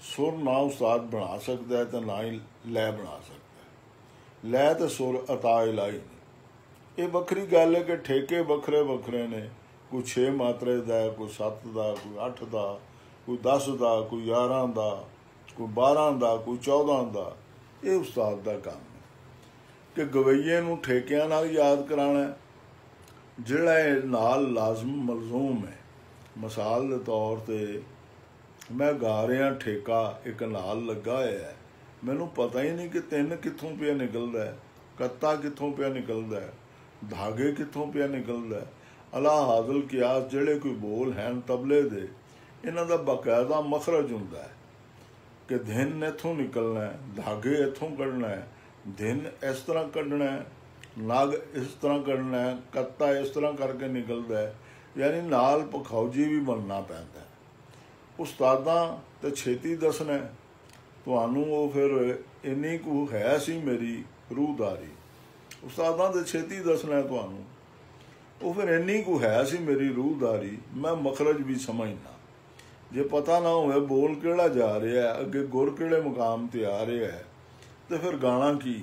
सुर ना उस्ताद बना सकता है तो ना ही लै बना सकता है। लै ते सुर अता इलाही ने। ये वक्री गल है कि ठेके वखरे वखरे ने, कोई 6 मात्रे का, कोई 7 का, कोई 8 का, कोई 10 का, कोई 11 का, कोई 12 का, कोई 14 का। ये उस्ताद का काम है कि गवैये नूं ठेकियां नाल याद कराना है, जिहड़ा नाल लाजम मलजूम है। मिसाल के तौर पर मैं गा रहा ठेका, एक नाल लगा होया है, मैनूं पता ही नहीं कि 3 कित्थों पिया निकलदा है, कत्ता कित्थों पिया निकलदा है, धागे कित्थों पिया निकलदा है। अला हाज़िल कियास जिहड़े कोई बोल हैं तबले दे, इन्हां दा बाकायदा मखरज हुंदा है कि धिन इत्थों निकलना है, धागे इत्थों कढ़ना है, धिन इस तरह कढ़ना है, नग इस तरह कढ़ना है, कत्ता इस तरह करके निकलदा है। यानी नाल पखौजी भी बनना पैंदा है। उस्तादां ते छेती दसना है तुहानूं, वो फिर इन्नी कु है सी मेरी रूहदारी। उस्तादां ते छेती दसना है तुहानूं, वो फिर इन्नी कु है सी मेरी रूहदारी। मैं मखरज भी समझना, जे पता ना होए बोल किहड़ा जा रहा है, अगे गुर किहड़े मुकाम ते आ रहा है, तो फिर गाना की।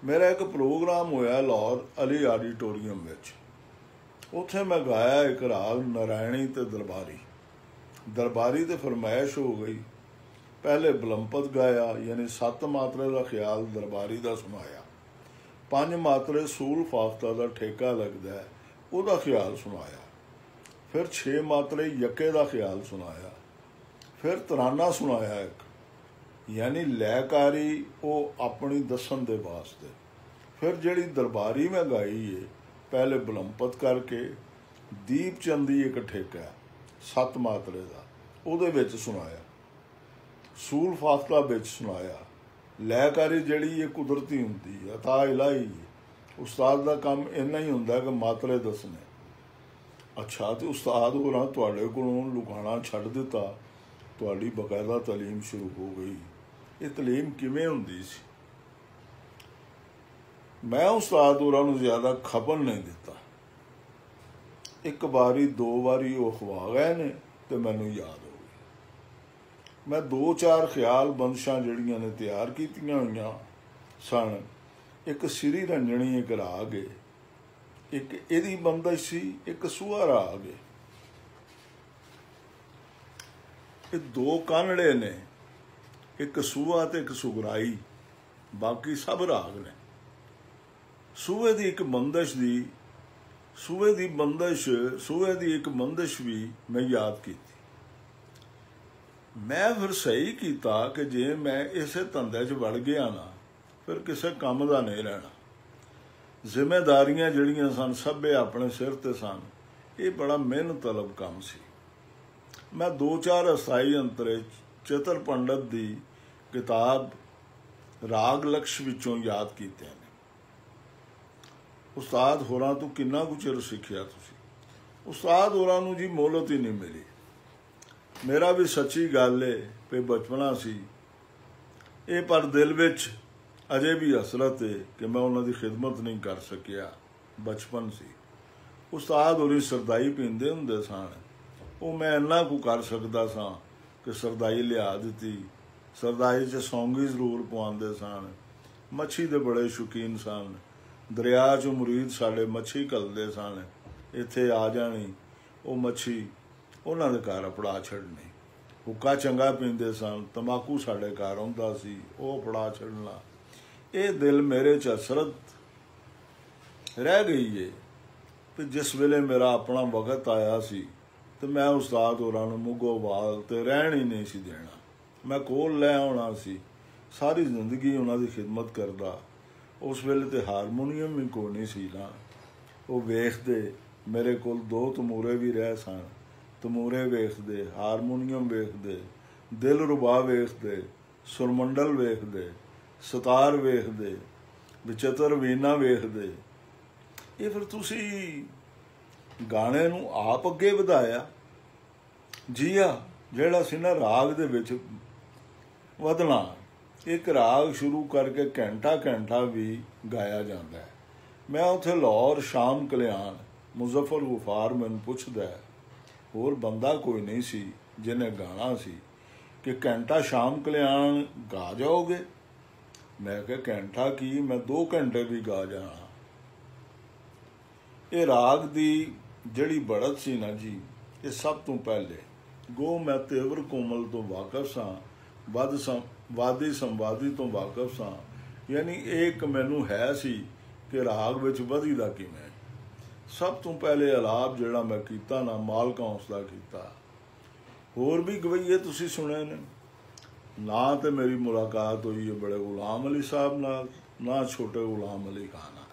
मेरा एक प्रोग्राम होया लाहौर अली आडिटोरीयम विच, उत्थे मैं गाया एक राग नारायणी ते दरबारी। दरबारी ते फरमाइश हो गई, पहले बलंपत गाया, यानी 7 मात्रे का ख्याल दरबारी का सुनाया, 5 मात्रे सूल फाख्ता का ठेका लगता है उसका ख्याल सुनाया, फिर 6 मात्रे यके का ख्याल सुनाया, फिर तराना सुनाया एक, यानी लैकारी वो अपनी दसन दे वास्ते। फिर जिहड़ी दरबारी मैं गाई है, पहले बलंपत करके दीप चंदी एक ठेका 7 मात्रे का, उहदे विच सुनाया। ਸੂਲ ਫਾਸਲਾ ਵਿੱਚ ਸੁਣਾਇਆ। ਲੈਕਾਰੀ ਜਿਹੜੀ ਇਹ ਕੁਦਰਤੀ ਹੁੰਦੀ ਹੈ, ਅਤਾ ਇਲਾਹੀ। ਉਸਤਾਦ ਦਾ ਕੰਮ ਇੰਨਾ ਹੀ ਹੁੰਦਾ ਕਿ ਮਾਤਰੇ ਦੱਸਣੇ। ਅੱਛਾ, ਤੇ ਉਸਤਾਦ ਹੋਰਾਂ ਤੁਹਾਡੇ ਕੋਲੋਂ ਲੁਕਾਉਣਾ ਛੱਡ ਦਿੱਤਾ, ਤੁਹਾਡੀ ਬਕਾਇਦਾ ਤਾਲੀਮ ਸ਼ੁਰੂ ਹੋ ਗਈ। ਇਹ ਤਾਲੀਮ ਕਿਵੇਂ ਹੁੰਦੀ ਸੀ? ਮੈਂ ਉਸਤਾਦ ਹੋਰਾਂ ਨੂੰ ਜ਼ਿਆਦਾ ਖਪਣ ਨਹੀਂ ਦਿੱਤਾ। ਇੱਕ ਵਾਰੀ ਦੋ ਵਾਰੀ ਉਹ ਖਵਾ ਗਏ ਨੇ ਤੇ ਮੈਨੂੰ ਯਾਦ ਹੋ ਗਈ। ਮੈਂ 2-4 ਖਿਆਲ ਬੰਦਸ਼ਾਂ ਜਿਹੜੀਆਂ ਨੇ ਤਿਆਰ ਕੀਤੀਆਂ ਹੋਈਆਂ ਸਨ। ਇੱਕ ਸ੍ਰੀ ਰੰਜਣੀ, ਇੱਕ ਰਾਗ ਏ, ਇੱਕ ਇਹਦੀ ਬੰਦਸ਼ ਸੀ, ਇੱਕ ਸੂਹਾ ਰਾਗ ਏ। ਇਹ 2 ਕਾਨੜੇ ਨੇ, ਇੱਕ ਸੂਹਾ ਤੇ ਇੱਕ ਸੁਗਰਾਈ, ਬਾਕੀ ਸਭ ਰਾਗ ਨੇ। ਸੂਹੇ ਦੀ ਇੱਕ ਬੰਦਸ਼ ਦੀ ਇੱਕ ਬੰਦਸ਼ ਵੀ ਮੈਂ ਯਾਦ ਕੀਤੀ। ਮੈਂ ਫਿਰ ਸਹੀ ਕੀਤਾ ਕਿ ਜੇ ਮੈਂ ਇਸੇ ਧੰਦੇ 'ਚ ਵੜ ਗਿਆ ਨਾ, ਫਿਰ ਕਿਸੇ ਕੰਮ ਦਾ ਨਹੀਂ ਰਹਿਣਾ। ਜ਼ਿੰਮੇਦਾਰੀਆਂ ਜਿਹੜੀਆਂ ਸਨ ਸਭੇ ਆਪਣੇ ਸਿਰ ਤੇ ਸਨ। ਇਹ ਬੜਾ ਮਿਹਨਤ ਤਲਬ ਕੰਮ ਸੀ। ਮੈਂ 2-4 ਅਸਾਈ ਅੰਤਰੇ ਚਤਰ ਪੰਡਤ ਦੀ ਕਿਤਾਬ ਰਾਗ ਲਕਸ਼ ਵਿੱਚੋਂ ਯਾਦ ਕੀਤੇ ਨੇ। ਉਸਤਾਦ ਹੋਰਾਂ ਤੋਂ ਕਿੰਨਾ ਕੁ ਚਿਰ ਸਿੱਖਿਆ ਤੁਸੀਂ? ਉਸਤਾਦ ਹੋਰਾਂ ਨੂੰ ਜੀ ਮੋਹਲਤ ਹੀ ਨਹੀਂ ਮਿਲੀ। ਮੇਰਾ ਵੀ ਸੱਚੀ ਗੱਲ ਏ ਕਿ ਬਚਪਨਾ ਸੀ ਇਹ, ਪਰ ਦਿਲ ਵਿੱਚ ਅਜੇ ਵੀ ਹਸਰਤ ਏ ਕਿ ਮੈਂ ਉਹਨਾਂ ਦੀ ਖਿਦਮਤ ਨਹੀਂ ਕਰ ਸਕਿਆ। ਬਚਪਨ ਸੀ। ਉਸਤਾਦ ਹੋਰੀ ਸਰਦਾਈ ਪੀਂਦੇ ਹੁੰਦੇ ਸਨ। ਉਹ ਮੈਂ ਇੰਨਾ ਕੁ ਕਰ ਸਕਦਾ ਸਾਂ ਕਿ ਸਰਦਾਈ ਲਿਆ ਦਿੱਤੀ। ਸਰਦਾਈ 'ਚ ਸੌਂਗੀ ਜ਼ਰੂਰ ਪਵਾਉਂਦੇ ਸਨ। ਮੱਛੀ ਦੇ ਬੜੇ ਸ਼ੌਕੀਨ ਸਨ। ਦਰਿਆ 'ਚੋਂ ਮੁਰੀਦ ਸਾਡੇ ਮੱਛੀ ਘੱਲਦੇ ਸਨ। ਇੱਥੇ ਆ ਜਾਣੀ, ਉਹ ਮੱਛੀ ਉਹਨਾਂ ਦੇ ਘਰ ਅਪੜਾ ਛੱਡਣੀ। ਹੁੱਕਾ ਚੰਗਾ ਪੀਂਦੇ ਸਨ। ਤੰਬਾਕੂ ਸਾਡੇ ਘਰ ਆਉਂਦਾ ਸੀ, ਉਹ ਅਪੜਾ ਛੱਡਣਾ। ਇਹ ਦਿਲ ਮੇਰੇ 'ਚ ਹਸਰਤ ਰਹਿ ਗਈ ਏ। ਤੇ ਜਿਸ ਵੇਲੇ ਮੇਰਾ ਆਪਣਾ ਵਕਤ ਆਇਆ ਸੀ ਤੇ ਮੈਂ ਉਸਤਾਦ ਹੋਰਾਂ ਨੂੰ ਮੁੱਗੋਵਾਲ ਤੇ ਰਹਿਣ ਹੀ ਨਹੀਂ ਸੀ ਦੇਣਾ। ਮੈਂ ਕੋਲ ਲੈ ਆਉਣਾ ਸੀ, ਸਾਰੀ ਜ਼ਿੰਦਗੀ ਉਹਨਾਂ ਦੀ ਖਿਦਮਤ ਕਰਦਾ। ਉਸ ਵੇਲੇ ਤੇ ਹਾਰਮੋਨੀਅਮ ਵੀ ਕੋਈ ਨਹੀਂ ਸੀ ਨਾ। ਉਹ ਵੇਖਦੇ, ਮੇਰੇ ਕੋਲ 2 ਤਮੂਰੇ ਵੀ ਰਹਿ ਸਨ। ਤਮੂਰੇ ਵੇਖਦੇ, ਹਾਰਮੋਨੀਅਮ ਵੇਖਦੇ, ਦਿਲ ਰੁਬਾ ਵੇਖਦੇ, ਸੁਰਮੰਡਲ ਵੇਖਦੇ, ਸਤਾਰ ਵੇਖਦੇ, ਵਿਚਿੱਤਰ ਵੀਨਾ ਵੇਖਦੇ। ਇਹ ਫਿਰ ਤੁਸੀਂ ਗਾਣੇ ਨੂੰ ਆਪ ਅੱਗੇ ਵਧਾਇਆ। ਜੀ ਆ, ਜਿਹੜਾ ਸੀ ਨਾ ਰਾਗ ਦੇ ਵਿੱਚ ਵਧਣਾ। ਇੱਕ ਰਾਗ ਸ਼ੁਰੂ ਕਰਕੇ ਘੰਟਾ ਵੀ ਗਾਇਆ ਜਾਂਦਾ ਹੈ। ਮੈਂ ਉੱਥੇ ਲਾਹੌਰ ਸ਼ਾਮ ਕਲਿਆਣ ਮੁਜ਼ੱਫਰ ਗੁਫਾਰ ਮੈਨੂੰ ਪੁੱਛਦਾ, ਹੋਰ ਬੰਦਾ ਕੋਈ ਨਹੀਂ ਸੀ ਜਿਹਨੇ ਗਾਣਾ ਸੀ, ਕਿ ਘੰਟਾ ਸ਼ਾਮ ਕਲਿਆਣ ਗਾ ਜਾਓਗੇ? ਮੈਂ ਕਿਹਾ ਘੰਟਾ ਕੀ, ਮੈਂ 2 ਘੰਟੇ ਵੀ ਗਾ ਜਾਣਾ। ਇਹ ਰਾਗ ਦੀ ਜਿਹੜੀ ਬੜਤ ਸੀ ਨਾ ਜੀ, ਇਹ ਸਭ ਤੋਂ ਪਹਿਲੇ ਗੋ ਮੈਂ ਤੇਵਰ ਕੋਮਲ ਤੋਂ ਵਾਕਫ ਸਾਂ, ਵਾਦੀ ਸੰਵਾਦੀ ਤੋਂ ਵਾਕਫ ਸਾਂ। ਯਾਨੀ ਇਹ ਇੱਕ ਮੈਨੂੰ ਹੈ ਸੀ ਕਿ ਰਾਗ ਵਿੱਚ ਵਧੀ ਦਾ ਕਿਵੇਂ। ਸਭ ਤੋਂ ਪਹਿਲੇ ਅਲਾਪ ਜਿਹੜਾ ਮੈਂ ਕੀਤਾ ਨਾ, ਮਾਲਕਾਂ ਉਸਦਾ ਕੀਤਾ। ਹੋਰ ਵੀ ਗਵਈਏ ਤੁਸੀਂ ਸੁਣੇ ਨੇ ਨਾ। ਤੇ ਮੇਰੀ ਮੁਲਾਕਾਤ ਹੋਈ ਹੈ ਬੜੇ ਗੁਲਾਮ ਅਲੀ ਸਾਹਿਬ ਨਾਲ, ਨਾ ਛੋਟੇ ਗੁਲਾਮ ਅਲੀ ਖਾਨ ਨਾਲ।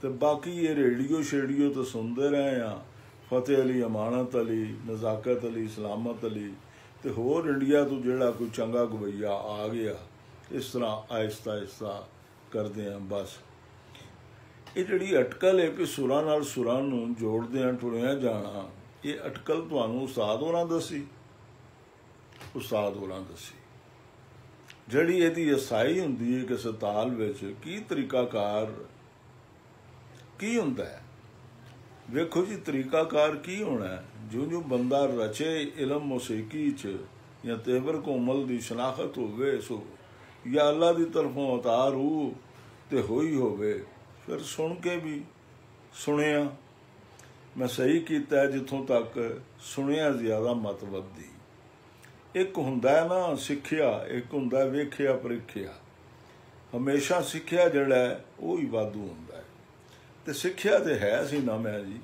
ਤੇ ਬਾਕੀ ਇਹ ਰੇਡੀਓ ਸ਼ੇਡੀਓ ਤਾਂ ਸੁਣਦੇ ਰਹੇ ਆ। ਫਤਿਹ ਅਲੀ, ਅਮਾਨਤ ਅਲੀ, ਨਜ਼ਾਕਤ ਅਲੀ, ਸਲਾਮਤ ਅਲੀ, ਤੇ ਹੋਰ ਇੰਡੀਆ ਤੋਂ ਜਿਹੜਾ ਕੋਈ ਚੰਗਾ ਗਵਈਆ ਆ ਗਿਆ। ਇਸ ਤਰ੍ਹਾਂ ਆਹਿਸਤਾ ਆਹਿਸਤਾ ਕਰਦੇ ਹਾਂ। ਬਸ ਇਹ ਜਿਹੜੀ ਅਟਕਲ ਹੈ ਕਿ ਸੁਰਾਂ ਨਾਲ ਸੁਰਾਂ ਨੂੰ ਜੋੜਦਿਆਂ ਟੁਰਿਆ ਜਾਣਾ, ਇਹ ਅਟਕਲ ਤੁਹਾਨੂੰ ਉਸਤਾਦ ਹੋਰਾਂ ਦੱਸੀ। ਉਸਤਾਦ ਹੋਰਾਂ ਦੱਸੀ ਜਿਹੜੀ ਇਹਦੀ ਅਸਾਈ ਹੁੰਦੀ ਹੈ ਕਿਸੇ ਤਾਲ ਵਿੱਚ ਕੀ ਤਰੀਕਾਕਾਰ ਕੀ ਹੁੰਦਾ ਹੈ। ਵੇਖੋ ਜੀ, ਤਰੀਕਾਕਾਰ ਕੀ ਹੋਣਾ, ਜੋ ਬੰਦਾ ਰਚੇ ਇਲਮ ਮੌਸੀਕੀ 'ਚ ਜਾਂ ਤੇਵਰ ਕੋਮਲ ਦੀ ਸ਼ਨਾਖਤ ਹੋਵੇ, ਸੋ ਜਾਂ ਅੱਲਾ ਦੀ ਤਰਫੋਂ ਅਤਾ ਰੂਹ ਤੇ ਹੋਈ ਹੋਵੇ, ਫਿਰ ਸੁਣ ਕੇ ਵੀ ਸੁਣਿਆ। ਮੈਂ ਸਹੀ ਕੀਤਾ ਜਿੱਥੋਂ ਤੱਕ ਸੁਣਿਆ ਜ਼ਿਆਦਾ ਮਤ ਵੱਧਦੀ। ਇੱਕ ਹੁੰਦਾ ਨਾ ਸਿੱਖਿਆ, ਇੱਕ ਹੁੰਦਾ ਵੇਖਿਆ ਪਰੀਖਿਆ। ਹਮੇਸ਼ਾ ਸਿੱਖਿਆ ਜਿਹੜਾ ਉਹ ਹੀ ਵਾਧੂ ਹੁੰਦਾ ਹੈ। ਤੇ ਸਿੱਖਿਆ ਤੇ ਹੈ ਸੀ ਨਾ ਮੈਂ ਜੀ,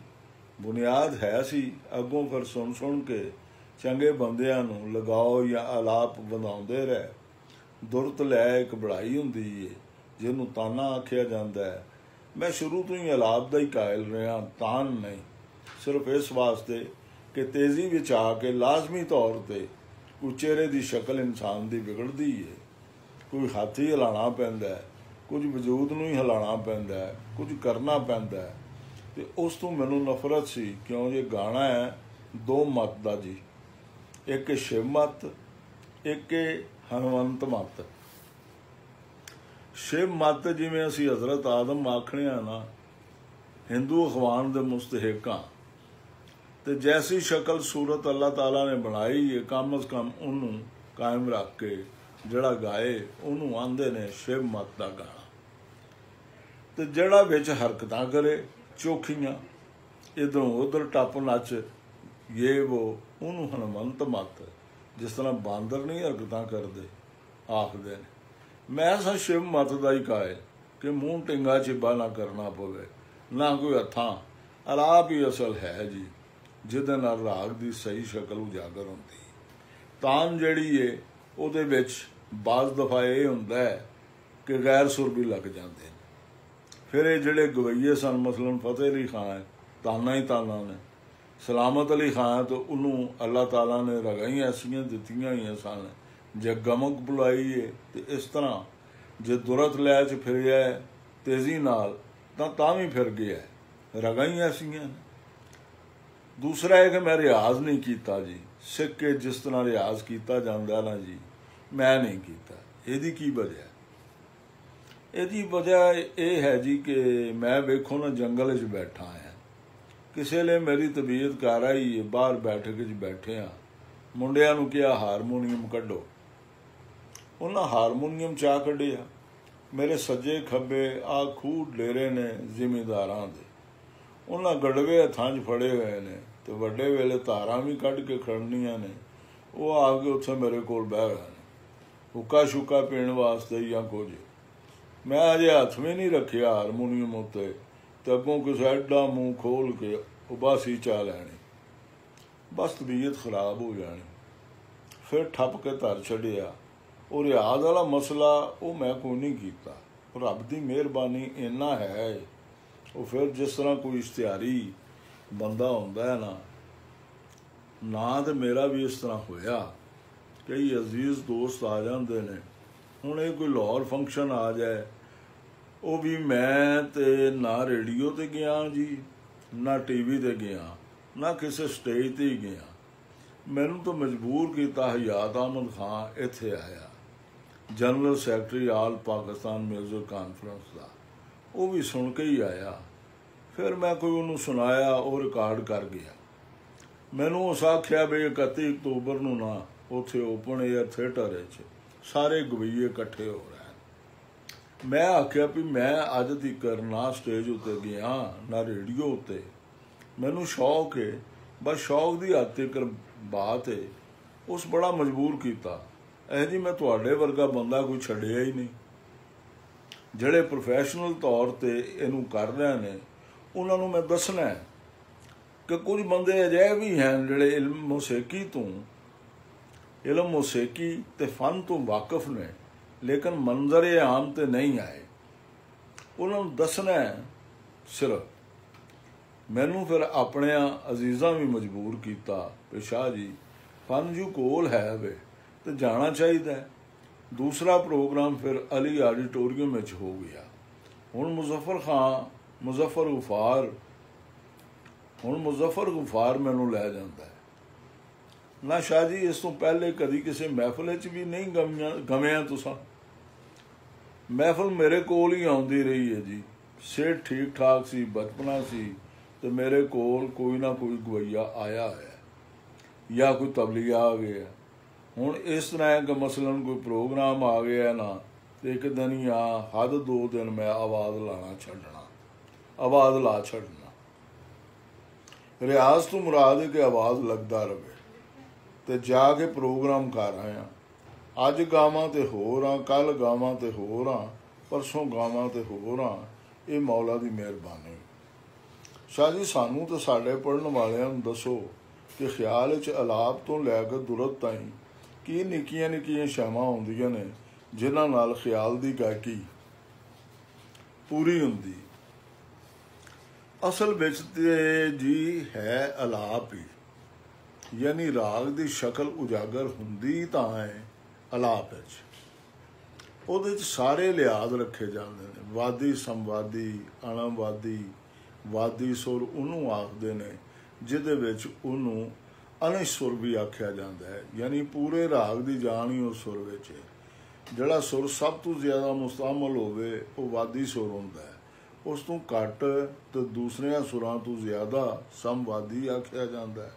ਬੁਨਿਆਦ ਹੈ ਸੀ। ਅੱਗੋਂ ਫਿਰ ਸੁਣ ਕੇ ਚੰਗੇ ਬੰਦਿਆਂ ਨੂੰ ਲਗਾਓ ਜਾਂ ਆਲਾਪ ਵਧਾਉਂਦੇ ਰਹੇ। ਦੁਰਤ ਲੈ ਇੱਕ ਬੜਾਈ ਹੁੰਦੀ ਏ ਜਿਹਨੂੰ ਤਾਨਾ ਆਖਿਆ ਜਾਂਦਾ ਹੈ। ਮੈਂ ਸ਼ੁਰੂ ਤੋਂ ਹੀ ਆਲਾਪ ਦਾ ਹੀ ਕਾਇਲ ਰਿਹਾ, ਤਾਨ ਨਹੀਂ। ਸਿਰਫ ਇਸ ਵਾਸਤੇ ਕਿ ਤੇਜ਼ੀ ਵਿੱਚ ਆ ਕੇ ਲਾਜ਼ਮੀ ਤੌਰ 'ਤੇ कोई चेहरे की शक्ल इंसान की बिगड़ती है, कोई हाथ ही हिलाना पैंदा है, कुछ वजूद नूं ही हिलाना पैंदा है, कुछ करना पैंदा है। तो उस तो मैनूं नफरत सी, क्यों ये गाना है दो मत का जी, एक शिव मत, एक हनुमंत मत। शिव मत जिमें असी हज़रत आदम आखने ना, हिंदू अखवान के मुस्तहिक हाँ, तो जैसी शक्ल सूरत अल्लाह ताला ने बनाई है, कम अज़ कम उन्होंने कायम रख के जड़ा गाए उन्होंने आंदे ने शिव मत का गाना। तो जड़ा विच हरकतां करे चोखियां, इधरों उधर टप नच ये वो, उन्होंने हनुमंत मत। जिस तरह बांदर नहीं हरकतां करते आखदे ने, मैं सा शिव मत का ही कायल कि मूँह टिंगा चिब्बा ना करना पवे, ना कोई हत्थां। अलाप ही असल है जी, जिहदे नाल राग की सही शक्ल उजागर होंदी। तान जिहड़ी है उहदे विच बाज़ दफ़ा ये हुंदा है कि गैर सुर भी लग जाते हैं। फिर ये जिहड़े गवैये सन, मसलन फतेह अली खां है, ताना ही ताना ने, सलामत अली खां है, तो उन्होंने अल्लाह ताला ने रगां ही ऐसियां दित्तियां ही सन, जे गमक बुलाई है तो इस तरह, जे दुरत लै च फिरिया है तेज़ी नाल तां भी फिर गया है, रगां ही ऐसियां ने। दूसरा है कि मैं रियाज नहीं किया जी, सिख के जिस तरह रियाज किया जाता ना जी, मैं नहीं किया। यदी की वजह? यदी वजह यह है जी कि मैं वेखो ना जंगल च बैठा है, किसी ले मेरी तबीयत कर आई है, बाहर बैठक च बैठे हाँ, मुंडिया नूं कहा हारमोनीयम कढ़ो, उन्हें हारमोनीयम चा कढ़िया। मेरे सज्जे खब्बे आ खूह डेरे ने जिमीदारां दे, उन्हें गड़वे हथां च फड़े हुए ने, तो वड्डे वेले धारां भी कढ़ के खड़नियां ने। वो आके उत्थे मेरे कोल बह गए ने, हुक्का शुक्का पीण वास्ते या कुछ। मैं अजे हथ भी नहीं रखिया हारमोनीयम उत्ते, तो अगों किसी एडा मूँह खोल के उबासी चा लैनी, बस तबीयत खराब हो जानी। फिर ठप के धर छड़िया। और रियाज वाला मसला वो मैं कोई नहीं किया, रब की मेहरबानी इन्ना है। वो फिर जिस तरह कोई इश्तिहारी बंदा होंदा है ना तो मेरा भी इस तरह होया, कई अजीज़ दोस्त आ जाते ने। हुण ये कोई लाहौर फंक्शन आ जाए, वो भी मैं ते ना रेडियो ते गया जी, ना टीवी ते गया, ना किसी स्टेज ते ही गया। मैनू तो मजबूर किया हयात अहमद खान इत्थे आया, जनरल सैकटरी आल पाकिस्तान म्यूजिक कॉन्फ्रेंस का, वो भी सुन के ही आया। फिर मैं कोई उन्होंने सुनाया, वो रिकॉर्ड कर गया। मैनू उस आख्या भी 31 अक्तूबर नूं ना उत्थे ओपन एयर थिएटर सारे गवैये इकट्ठे हो रहे हैं। मैं आख्या भी मैं अज तक ना स्टेज उत्ते गया ना रेडियो उत्ते, मैनू शौक है, बस शौक की हद तक बात है। उस बड़ा मजबूर किया, जी मैं तुहाडे वर्गा बंदा कोई छड्डिया ही नहीं। जिहड़े प्रोफैशनल तौर पर इनू कर रहे हैं उन्होंने मैं दसना है कि कुछ बंदे अजिहे भी हैं जिहड़े इल्म मौसीकी ते फन तो वाकफ ने, लेकिन मंजर आम ते नहीं आए। उन्होंने दसना है सिर्फ। मैनू फिर अपने अजीज़ां भी मजबूर किया कि शाह जी फन जो कोल है वे तो जाना चाहिए। दूसरा प्रोग्राम फिर अली ऑडिटोरियम में हो गया। हुण मुजफ्फर गुफार मैनू लै जाता है ना। शाह जी इस तो पहले कभी किसी महफिल भी नहीं गमिया तुसां। महफिल मेरे कोल ही आउंदी रही है जी, सेठ ठीक ठाक सी, बचपना सी, तो मेरे कोल कोई ना कोई गवैया आया है या कोई तबलीगा आ गया। हुण इस तरह है कि मसलन कोई प्रोग्राम आ गया ना, तो एक दिन ही हद 2 दिन मैं आवाज़ ला छड़ना। रियाज तो मुराद है कि आवाज़ लगता रहे, तो जाके प्रोग्राम कर रहे हैं। अज गावां ते होर हाँ, कल गावां ते होर हाँ, परसों गावां ते होर हाँ। ये मौला की मेहरबानी। शाह जी सानू तो साढ़े पढ़न वालियां नूं दसो कि ख्याल च अलाप तो लैकर दुरत ताईं की निक्कियां निक्कियां शावां आउंदियां ने जिन्हां नाल ख्याल की गायकी पूरी हुंदी। असल विच ते जी है अलाप ही। ਯਾਨੀ ਰਾਗ ਦੀ ਸ਼ਕਲ ਉਜਾਗਰ ਹੁੰਦੀ ਤਾਂ ਹੈ ਅਲਾਪ ਵਿੱਚ। ਉਹਦੇ 'ਚ ਸਾਰੇ ਲਿਹਾਜ਼ ਰੱਖੇ ਜਾਂਦੇ ਨੇ, ਵਾਦੀ ਸੰਵਾਦੀ, ਅਣਵਾਦੀ। ਵਾਦੀ ਸੁਰ ਉਹਨੂੰ ਆਖਦੇ ਨੇ ਜਿਹਦੇ ਵਿੱਚ ਉਹਨੂੰ ਅਨਿਸ਼ ਸੁਰ ਵੀ ਆਖਿਆ ਜਾਂਦਾ ਹੈ, ਯਾਨੀ ਪੂਰੇ ਰਾਗ ਦੀ ਜਾਣ ਹੀ ਉਸ ਸੁਰ ਵਿੱਚ ਹੈ। ਜਿਹੜਾ ਸੁਰ ਸਭ ਤੋਂ ਜ਼ਿਆਦਾ ਮੁਸਤਾਮਲ ਹੋਵੇ ਉਹ ਵਾਦੀ ਸੁਰ ਹੁੰਦਾ ਹੈ। ਉਸ ਤੋਂ ਘੱਟ ਤੇ ਦੂਸਰਿਆਂ ਸੁਰਾਂ ਤੋਂ ਜ਼ਿਆਦਾ ਸਮਵਾਦੀ ਆਖਿਆ ਜਾਂਦਾ ਹੈ।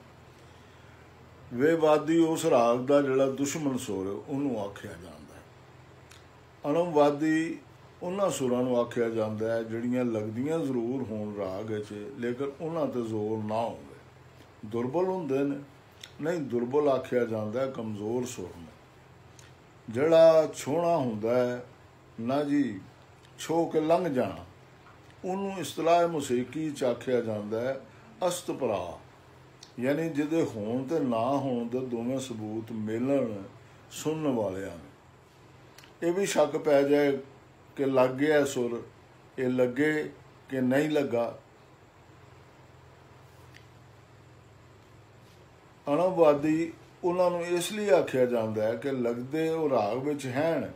ਵੇਵਾਦੀ ਉਸ ਰਾਗ ਦਾ ਜਿਹੜਾ ਦੁਸ਼ਮਣ ਸੁਰ ਉਹਨੂੰ ਆਖਿਆ ਜਾਂਦਾ ਹੈ। ਅਣਵਾਦੀ ਉਹਨਾਂ ਸੁਰਾਂ ਨੂੰ ਆਖਿਆ ਜਾਂਦਾ ਹੈ ਜਿਹੜੀਆਂ ਲੱਗਦੀਆਂ ਜ਼ਰੂਰ ਹੋਣ ਰਾਗ ਵਿੱਚ, ਲੇਕਿਨ ਉਹਨਾਂ 'ਤੇ ਜ਼ੋਰ ਨਾ ਹੋਵੇ, ਦੁਰਬਲ ਹੁੰਦੇ ਨੇ। ਨਹੀਂ, ਦੁਰਬਲ ਆਖਿਆ ਜਾਂਦਾ ਕਮਜ਼ੋਰ ਸੁਰ ਨੂੰ। ਜਿਹੜਾ ਛੋਹਣਾ ਹੁੰਦਾ ਹੈ ਨਾ ਜੀ, ਛੋਹ ਕੇ ਲੰਘ ਜਾਣਾ, ਉਹਨੂੰ ਇਸਤਲਾਹ ਮੂਸੀਕੀ 'ਚ ਆਖਿਆ ਜਾਂਦਾ ਹੈ ਅਸਤਪਰਾ, ਯਾਨੀ ਜਿਹਦੇ ਹੋਣ ਤੇ ਨਾ ਹੋਣ ਦੇ ਦੋਵੇਂ ਸਬੂਤ ਮਿਲਣ ਸੁਣਨ ਵਾਲਿਆਂ ਨੂੰ। ਇਹ ਵੀ ਸ਼ੱਕ ਪੈ ਜਾਏ ਕਿ ਲੱਗ ਗਿਆ ਸੁਰ, ਇਹ ਲੱਗੇ ਕਿ ਨਹੀਂ ਲੱਗਾ। ਅਣਵਾਦੀ ਉਹਨਾਂ ਨੂੰ ਇਸ ਲਈ ਆਖਿਆ ਜਾਂਦਾ ਹੈ ਕਿ ਲੱਗਦੇ ਉਹ ਰਾਗ ਵਿੱਚ ਹਨ।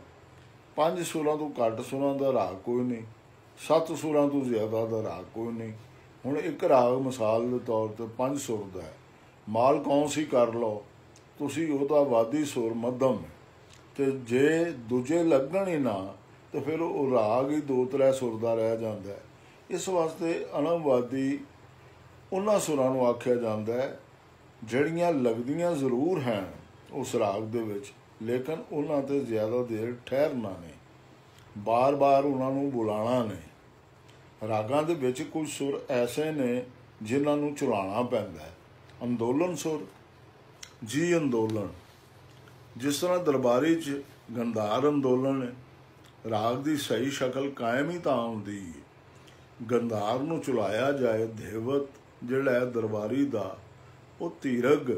5 ਸੁਰਾਂ ਤੋਂ ਘੱਟ ਸੁਰਾਂ ਦਾ ਰਾਗ ਕੋਈ ਨਹੀਂ, 7 ਸੁਰਾਂ ਤੋਂ ਜ਼ਿਆਦਾ ਦਾ ਰਾਗ ਕੋਈ ਨਹੀਂ। ਹੁਣ ਇੱਕ ਰਾਗ ਮਿਸਾਲ ਦੇ ਤੌਰ 'ਤੇ 5 ਸੁਰ ਦਾ ਹੈ, ਮਾਲ ਕੌਂਸੀ ਕਰ ਲਓ ਤੁਸੀਂ, ਉਹਦਾ ਵਾਦੀ ਸੁਰ ਮੱਧਮ ਹੈ, ਅਤੇ ਜੇ ਦੂਜੇ ਲੱਗਣ ਹੀ ਨਾ ਤਾਂ ਫਿਰ ਉਹ ਰਾਗ ਹੀ 2-3 ਸੁਰ ਦਾ ਰਹਿ ਜਾਂਦਾ ਹੈ। ਇਸ ਵਾਸਤੇ ਅਣਵਾਦੀ ਉਹਨਾਂ ਸੁਰਾਂ ਨੂੰ ਆਖਿਆ ਜਾਂਦਾ ਹੈ ਜਿਹੜੀਆਂ ਲੱਗਦੀਆਂ ਜ਼ਰੂਰ ਹਨ ਉਸ ਰਾਗ ਦੇ ਵਿੱਚ, ਲੇਕਿਨ ਉਹਨਾਂ 'ਤੇ ਜ਼ਿਆਦਾ ਦੇਰ ਠਹਿਰਨਾ ਨਹੀਂ, ਬਾਰ-ਬਾਰ ਉਹਨਾਂ ਨੂੰ ਬੁਲਾਉਣਾ ਨਹੀਂ। ਰਾਗਾਂ ਦੇ ਵਿੱਚ ਕੁਝ ਸੁਰ ਐਸੇ ਨੇ ਜਿਨ੍ਹਾਂ ਨੂੰ ਚਲਾਉਣਾ ਪੈਂਦਾ ਹੈ। ਅੰਦੋਲਨ ਸੁਰ, ਜੀ ਅੰਦੋਲਨ, ਜਿਸ ਤਰ੍ਹਾਂ ਦਰਬਾਰੀ 'ਚ ਗੰਧਾਰ ਅੰਦੋਲਨ ਹੈ। ਰਾਗ ਦੀ ਸਹੀ ਸ਼ਕਲ ਕਾਇਮ ਹੀ ਤਾਂ ਹੁੰਦੀ ਹੈ। ਗੰਧਾਰ ਨੂੰ ਚਲਾਇਆ ਜਾਏ, ਧੇਵਤ ਜਿਹੜਾ ਹੈ ਦਰਬਾਰੀ ਦਾ, ਉਹ ਧੀਰਗ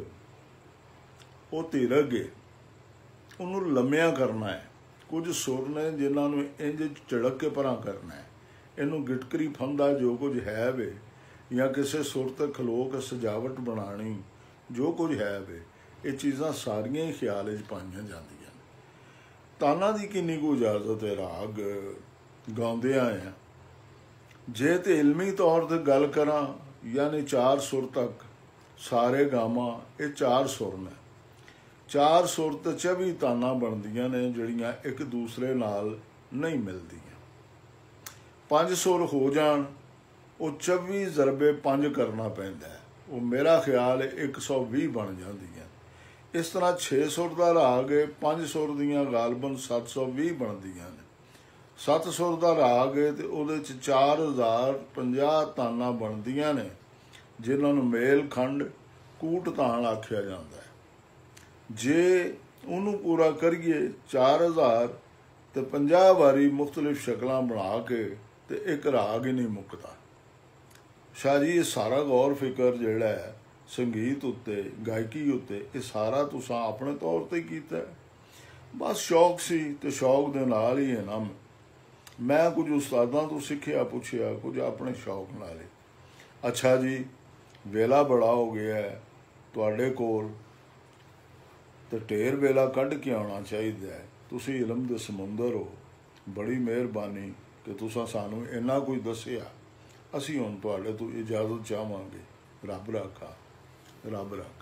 ਹੈ, ਉਹਨੂੰ ਲੰਮਿਆਂ ਕਰਨਾ ਹੈ। ਕੁਝ ਸੁਰ ਨੇ ਜਿਨ੍ਹਾਂ ਨੂੰ ਇੰਝ ਝੜਕ ਕੇ ਪਰਾਂ ਕਰਨਾ ਹੈ। ਇਹਨੂੰ ਗਿਟਕਰੀ ਫੰਦਾ ਜੋ ਕੁਝ ਹੈ ਵੇ, ਜਾਂ ਕਿਸੇ ਸੁਰ 'ਤੇ ਖਲੋ ਕੇ ਸਜਾਵਟ ਬਣਾਉਣੀ ਜੋ ਕੁਝ ਹੈ ਵੇ, ਇਹ ਚੀਜ਼ਾਂ ਸਾਰੀਆਂ ਹੀ ਖਿਆਲ 'ਚ ਪਾਈਆਂ ਜਾਂਦੀਆਂ ਨੇ। ਤਾਨਾਂ ਦੀ ਕਿੰਨੀ ਕੁ ਇਜਾਜ਼ਤ ਹੈ ਰਾਗ ਗਾਉਂਦਿਆਂ ਆ। ਜੇ ਤੇ ਇਲਮੀ ਤੌਰ 'ਤੇ ਗੱਲ ਕਰਾਂ, ਯਾਨੀ 4 ਸੁਰ ਤੱਕ ਸਾਰੇ ਗਾਵਾਂ, ਇਹ 4 ਸੁਰ ਨੇ। 4 ਸੁਰ ਤੇ 24 ਤਾਨਾਂ ਬਣਦੀਆਂ ਨੇ ਜਿਹੜੀਆਂ ਇੱਕ ਦੂਸਰੇ ਨਾਲ ਨਹੀਂ ਮਿਲਦੀਆਂ। 5 ਸੁਰ ਹੋ ਜਾਣ, ਉਹ 24 ਜ਼ਰਬੇ 5 ਕਰਨਾ ਪੈਂਦਾ ਹੈ, ਉਹ ਮੇਰਾ ਖਿਆਲ 120 ਬਣ ਜਾਂਦੀਆਂ। ਇਸ ਤਰ੍ਹਾਂ 6 ਸੁਰ ਦਾ ਰਾਗ ਹੈ, 5 ਸੁਰ ਦੀਆਂ ਗਾਲਬਨ 720 ਬਣਦੀਆਂ ਨੇ। 7 ਸੁਰ ਦਾ ਰਾਗ ਹੈ ਤੇ ਉਹਦੇ 'ਚ 4050 ਤਾਨਾਂ ਬਣਦੀਆਂ ਨੇ, ਜਿਨ੍ਹਾਂ ਨੂੰ ਮੇਲ ਖੰਡ ਕੂਟ ਤਾਣ ਆਖਿਆ ਜਾਂਦਾ ਹੈ। ਜੇ ਉਹਨੂੰ ਪੂਰਾ ਕਰੀਏ 4000 ਤੇ 50 ਵਾਰੀ ਮੁਖਤਲਿਫ ਸ਼ਕਲਾਂ ਬਣਾ ਕੇ ਤੇ ਇੱਕ ਰਾਗ ਹੀ ਨਹੀਂ ਮੁੱਕਦਾ। ਸ਼ਾਹ ਜੀ, ਇਹ ਸਾਰਾ ਗੌਰ ਫਿਕਰ ਜਿਹੜਾ ਹੈ ਸੰਗੀਤ ਉੱਤੇ, ਗਾਇਕੀ ਉੱਤੇ, ਇਹ ਸਾਰਾ ਤੁਸੀਂ ਆਪਣੇ ਤੌਰ 'ਤੇ ਕੀਤਾ। ਬਸ ਸ਼ੌਕ ਸੀ ਤੇ ਸ਼ੌਕ ਦੇ ਨਾਲ ਹੀ ਹੈ ਨਾ। ਮੈਂ ਕੁਝ ਉਸਤਾਦਾਂ ਤੋਂ ਸਿੱਖਿਆ ਪੁੱਛਿਆ, ਕੁਝ ਆਪਣੇ ਸ਼ੌਕ ਨਾਲ ਹੀ। ਅੱਛਾ ਜੀ, ਵੇਲਾ ਬੜਾ ਹੋ ਗਿਆ ਹੈ ਤੁਹਾਡੇ ਕੋਲ, ਤੇ ਢੇਰ ਵੇਲਾ ਕੱਢ ਕੇ ਆਉਣਾ ਚਾਹੀਦਾ ਹੈ। ਤੁਸੀਂ ਇਲਮ ਦੇ ਸਮੁੰਦਰ ਹੋ, ਬੜੀ ਮਿਹਰਬਾਨੀ ਕਿ ਤੁਸੀਂ ਸਾਨੂੰ ਇੰਨਾ ਕੁਝ ਦੱਸਿਆ। ਅਸੀਂ ਹੁਣ ਤੁਹਾਡੇ ਤੋਂ ਇਜਾਜ਼ਤ ਚਾਹਾਂਗੇ। ਰੱਬ ਰਾਖਾ, ਰੱਬ ਰਾਖਾ।